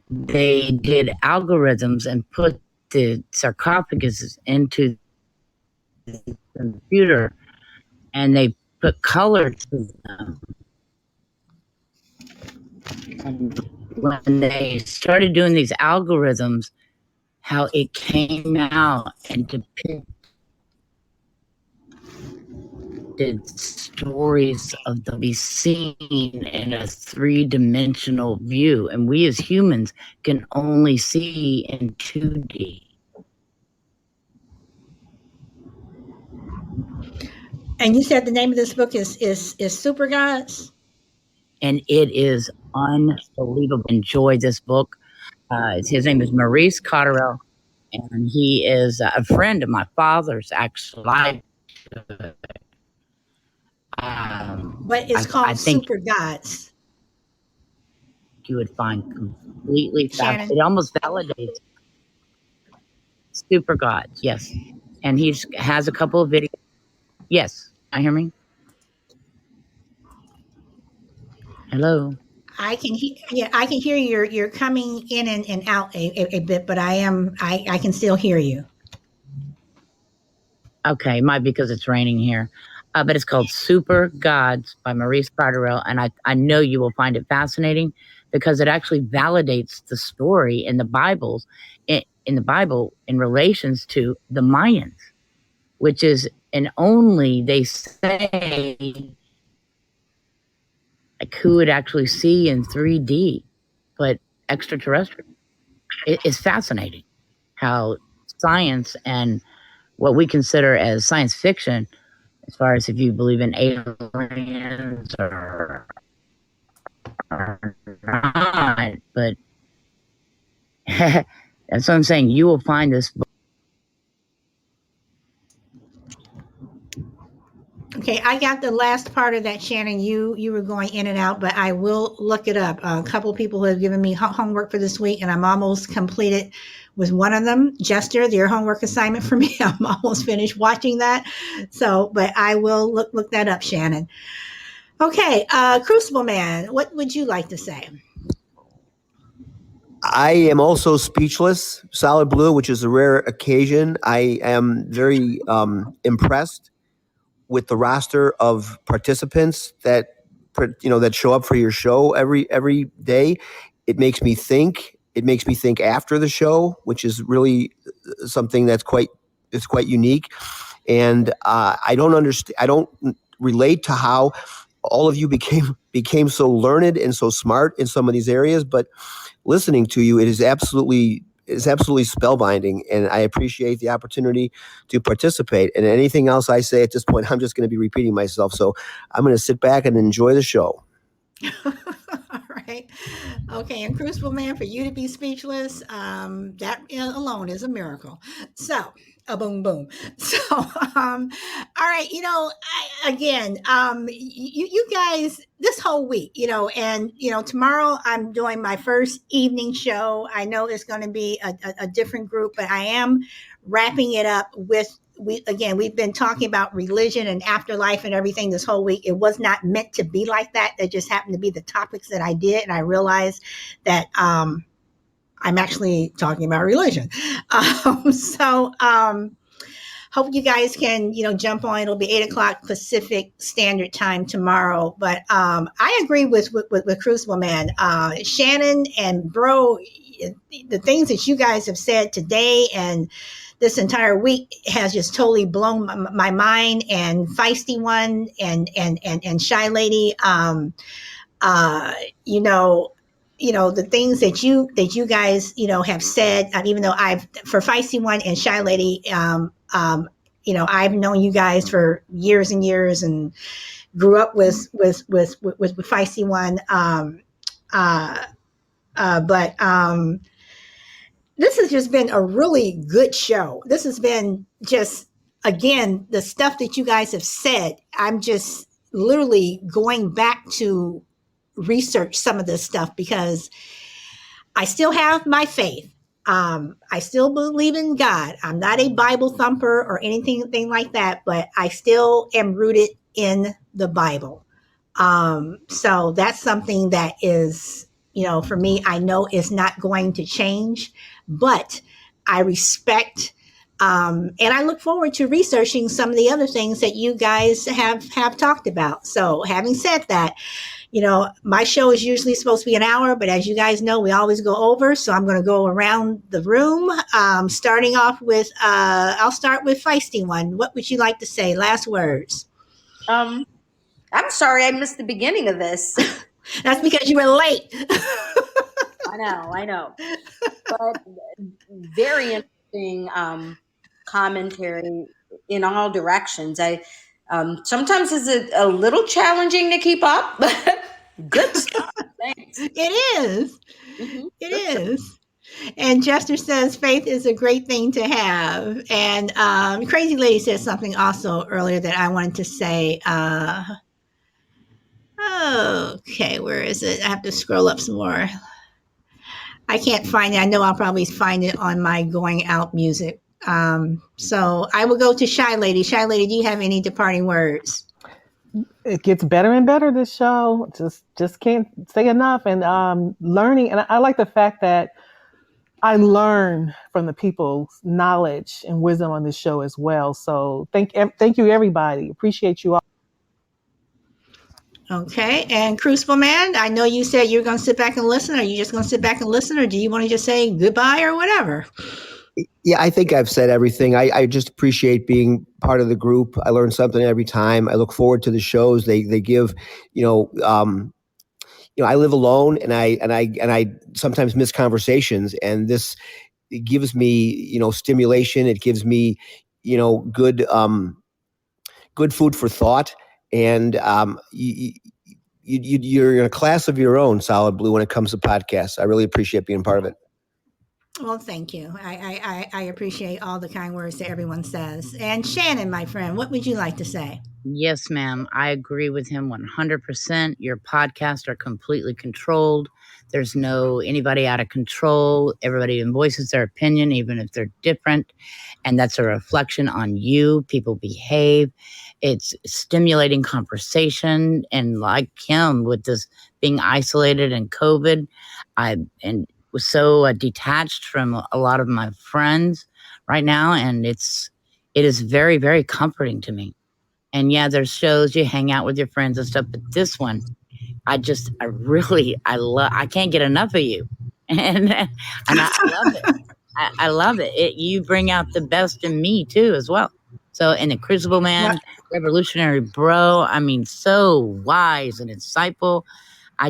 Speaker 2: they did algorithms and put the sarcophaguses into the computer, and they put color to them. And when they started doing these algorithms, how it came out and depicted stories of the be seen in a 3-dimensional view, and we as humans can only see in 2D.
Speaker 1: And you said the name of this book is Super Gods?
Speaker 2: And it is unbelievable. Enjoy this book. His name is Maurice Cotterell, and he is a friend of my father's, actually.
Speaker 1: But it's called Super Gods.
Speaker 2: You would find completely
Speaker 1: Shannon.
Speaker 2: It almost validates Super Gods, yes. And he has a couple of videos. Yes, I hear me. Hello.
Speaker 1: I can hear. Yeah, I can hear you. You're coming in and out a bit, but I can still hear you.
Speaker 2: Okay, it might be because it's raining here. But it's called Super Gods by Maurice Cotterell, and I know you will find it fascinating because it actually validates the story in the Bibles, in the Bible in relations to the Mayans, which is and only they say like who would actually see in 3D, but extraterrestrial. It's fascinating how science and what we consider as science fiction, as far as if you believe in aliens or not, but that's what I'm saying. You will find this book.
Speaker 1: Okay, I got the last part of that, Shannon. You were going in and out, but I will look it up. A couple of people have given me homework for this week, and I'm almost completed with one of them. Jester, their homework assignment for me. I'm almost finished watching that. So, but I will look that up, Shannon. Okay, Crucible Man, what would you like to say?
Speaker 4: I am also speechless. Solid Blue, which is a rare occasion. I am very impressed with the roster of participants that that show up for your show every day. It makes me think. It makes me think after the show, which is really something that's quite unique. And I don't understand. I don't relate to how all of you became so learned and so smart in some of these areas, but listening to you, it is absolutely spellbinding, and I appreciate the opportunity to participate. And anything else I say at this point, I'm just going to be repeating myself. So I'm going to sit back and enjoy the show.
Speaker 1: All right. Okay, and Crucible Man, for you to be speechless, that alone is a miracle. So, a boom, boom. So, all right, you guys, this whole week, and tomorrow I'm doing my first evening show. I know it's going to be a different group, but I am wrapping it up with. We've been talking about religion and afterlife and everything this whole week. It was not meant to be like that. That just happened to be the topics that I did. And I realized that I'm actually talking about religion. Hope you guys can, jump on. It'll be 8:00 Pacific Standard Time tomorrow. But I agree with Crucible Man. Shannon and Bro, the things that you guys have said today and this entire week has just totally blown my mind. And Feisty One and Shy Lady, the things that you guys have said, even though for Feisty One and Shy Lady, I've known you guys for years and years and grew up with Feisty One, but this has just been a really good show. This has been just, again, the stuff that you guys have said. I'm just literally going back to research some of this stuff because I still have my faith. I still believe in God. I'm not a Bible thumper or anything like that, but I still am rooted in the Bible. So that's something that is, for me, I know is not going to change, but I respect and I look forward to researching some of the other things that you guys have talked about. So having said that, my show is usually supposed to be an hour, but as you guys know, we always go over. So I'm going to go around the room, starting off with, I'll start with Feisty One. What would you like to say? Last words.
Speaker 6: I'm sorry I missed the beginning of this.
Speaker 1: That's because you were late.
Speaker 6: I know. But very interesting commentary in all directions. Sometimes it's a little challenging to keep up, but good stuff. Thanks.
Speaker 1: It is.
Speaker 6: Mm-hmm.
Speaker 1: It is. And Jester says faith is a great thing to have. And Crazy Lady said something also earlier that I wanted to say. Okay, where is it? I have to scroll up some more. I can't find it. I know I'll probably find it on my going out music. So I will go to Shy Lady. Shy Lady, do you have any departing words?
Speaker 5: It gets better and better, this show. Just can't say enough. And learning, and I like the fact that I learn from the people's knowledge and wisdom on this show as well. So thank you, everybody. Appreciate you all.
Speaker 1: Okay, and Crucible Man, I know you said you're going to sit back and listen. Are you just going to sit back and listen, or do you want to just say goodbye or whatever?
Speaker 4: Yeah, I think I've said everything. I just appreciate being part of the group. I learn something every time. I look forward to the shows. They give, I live alone, and I sometimes miss conversations, and this it gives me, stimulation. It gives me, good food for thought, and you're in a class of your own, Solid Blue, when it comes to podcasts. I really appreciate being part of it.
Speaker 1: Well, thank you. I appreciate all the kind words that everyone says. And Shannon, my friend, what would you like to say?
Speaker 2: Yes, ma'am. I agree with him 100%. Your podcasts are completely controlled. There's no anybody out of control. Everybody voices their opinion, even if they're different. And that's a reflection on you. People behave. It's stimulating conversation. And like him with this being isolated and COVID, and was so detached from a lot of my friends right now. And it is very, very comforting to me. And yeah, there's shows you hang out with your friends and stuff, but this one, I can't get enough of you, and I love it. I love it. You bring out the best in me too, as well. So, and the Crucible Man, revolutionary bro. I mean, so wise and insightful. I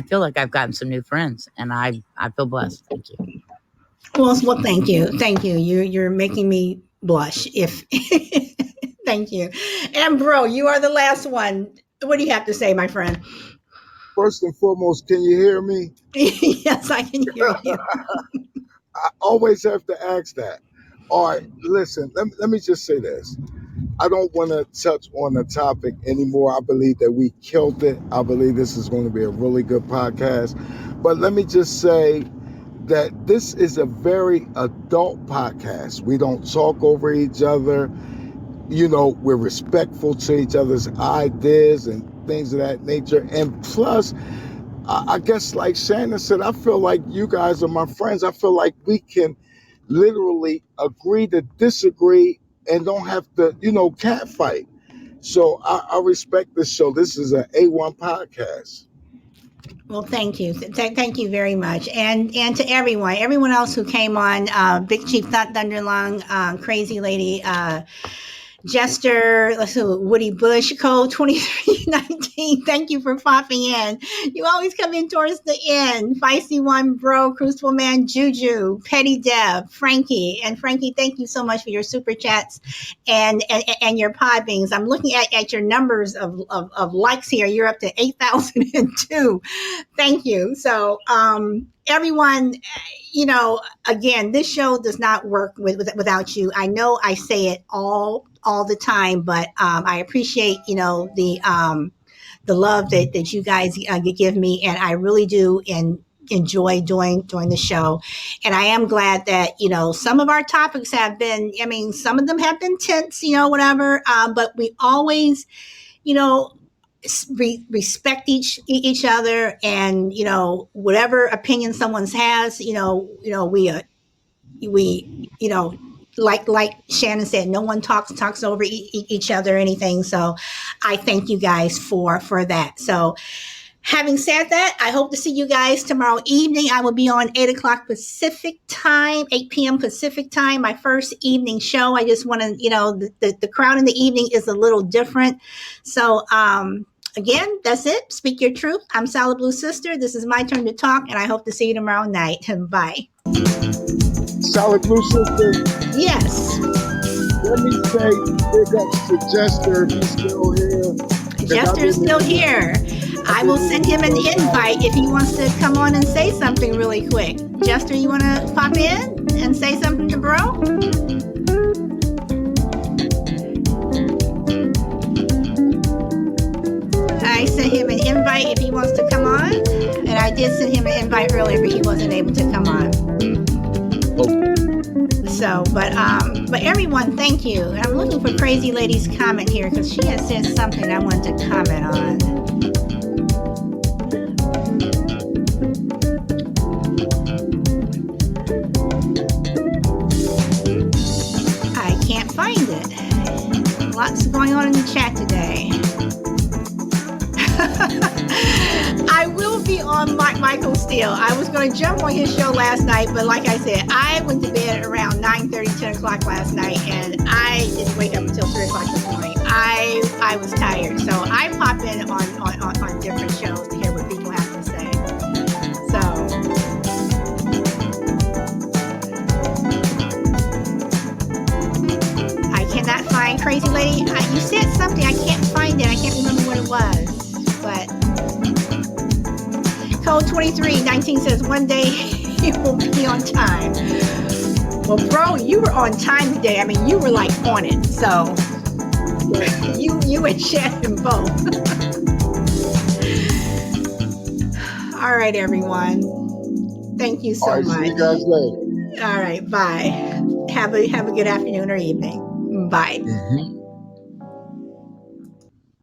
Speaker 2: feel like I've gotten some new friends, and I feel blessed. Thank you.
Speaker 1: Well, thank you. You're making me blush. Thank you. And bro, you are the last one. What do you have to say, my friend?
Speaker 3: First and foremost, can you hear me?
Speaker 1: Yes, I can hear you.
Speaker 3: I always have to ask that. All right, listen, let me just say this. I don't want to touch on the topic anymore. I believe that we killed it. I believe this is going to be a really good podcast. But let me just say that this is a very adult podcast. We don't talk over each other. We're respectful to each other's ideas and things of that nature. And plus, I guess like Shannon said, I feel like you guys are my friends. I feel like we can literally agree to disagree and don't have to, catfight. So I respect this show. This is an A1 podcast.
Speaker 1: Well, thank you. Thank you very much. And to everyone else who came on, Big Chief Thunderlung, Crazy Lady, Jester, Woody Bush, Code 2319. Thank you for popping in. You always come in towards the end. Feisty One Bro, Crucible Man, Juju, Petty Deb, Frankie. And Frankie, thank you so much for your super chats and your pod beans. I'm looking at your numbers of likes here. You're up to 8,002. Thank you. So, everyone, again, this show does not work without you. I know I say it all the time, but I appreciate the love that you guys give me, and I really do enjoy doing the show. And I am glad that some of our topics have been, some of them have been tense, whatever, but we always respect each other, and whatever opinion someone has, we like Shannon said, no one talks over each other or anything. So I thank you guys for that. So having said that, I hope to see you guys tomorrow evening. I will be on 8 Pacific time, 8 p.m. Pacific time, my first evening show. I just want to, the crowd in the evening is a little different. So, again, that's it. Speak your truth. I'm Solid Blue Sister. This is my turn to talk, and I hope to see you tomorrow night. Bye.
Speaker 3: Solid Blue Sister.
Speaker 1: Yes.
Speaker 3: Let me say big ups to Jester. He's still here.
Speaker 1: Jester is still here. I will send him an invite if he wants to come on and say something really quick. Jester, you want to pop in and say something to bro? I sent him an invite if he wants to come on, and I did send him an invite earlier, but he wasn't able to come on. So, but everyone, thank you. I'm looking for Crazy Lady's comment here because she has said something I wanted to comment on. I can't find it. Lots going on in the chat today. I will be on Michael Steele. I was going to jump on his show last night, but like I said, I went to bed around 9:30, 10 o'clock last night, and I didn't wake up until 3 o'clock this morning. I was tired, so I pop in on different shows to hear what people have to say. So I cannot find Crazy Lady. You said something. I can't find it. I can't remember what it was, but Code 2319 says one day you will be on time. Well, bro, you were on time today. I mean, you were like on it. So you and Shannon both. All right, everyone. Thank you so much.
Speaker 3: See you guys later.
Speaker 1: All right, bye. Have a good afternoon or evening. Bye.
Speaker 3: Mm-hmm.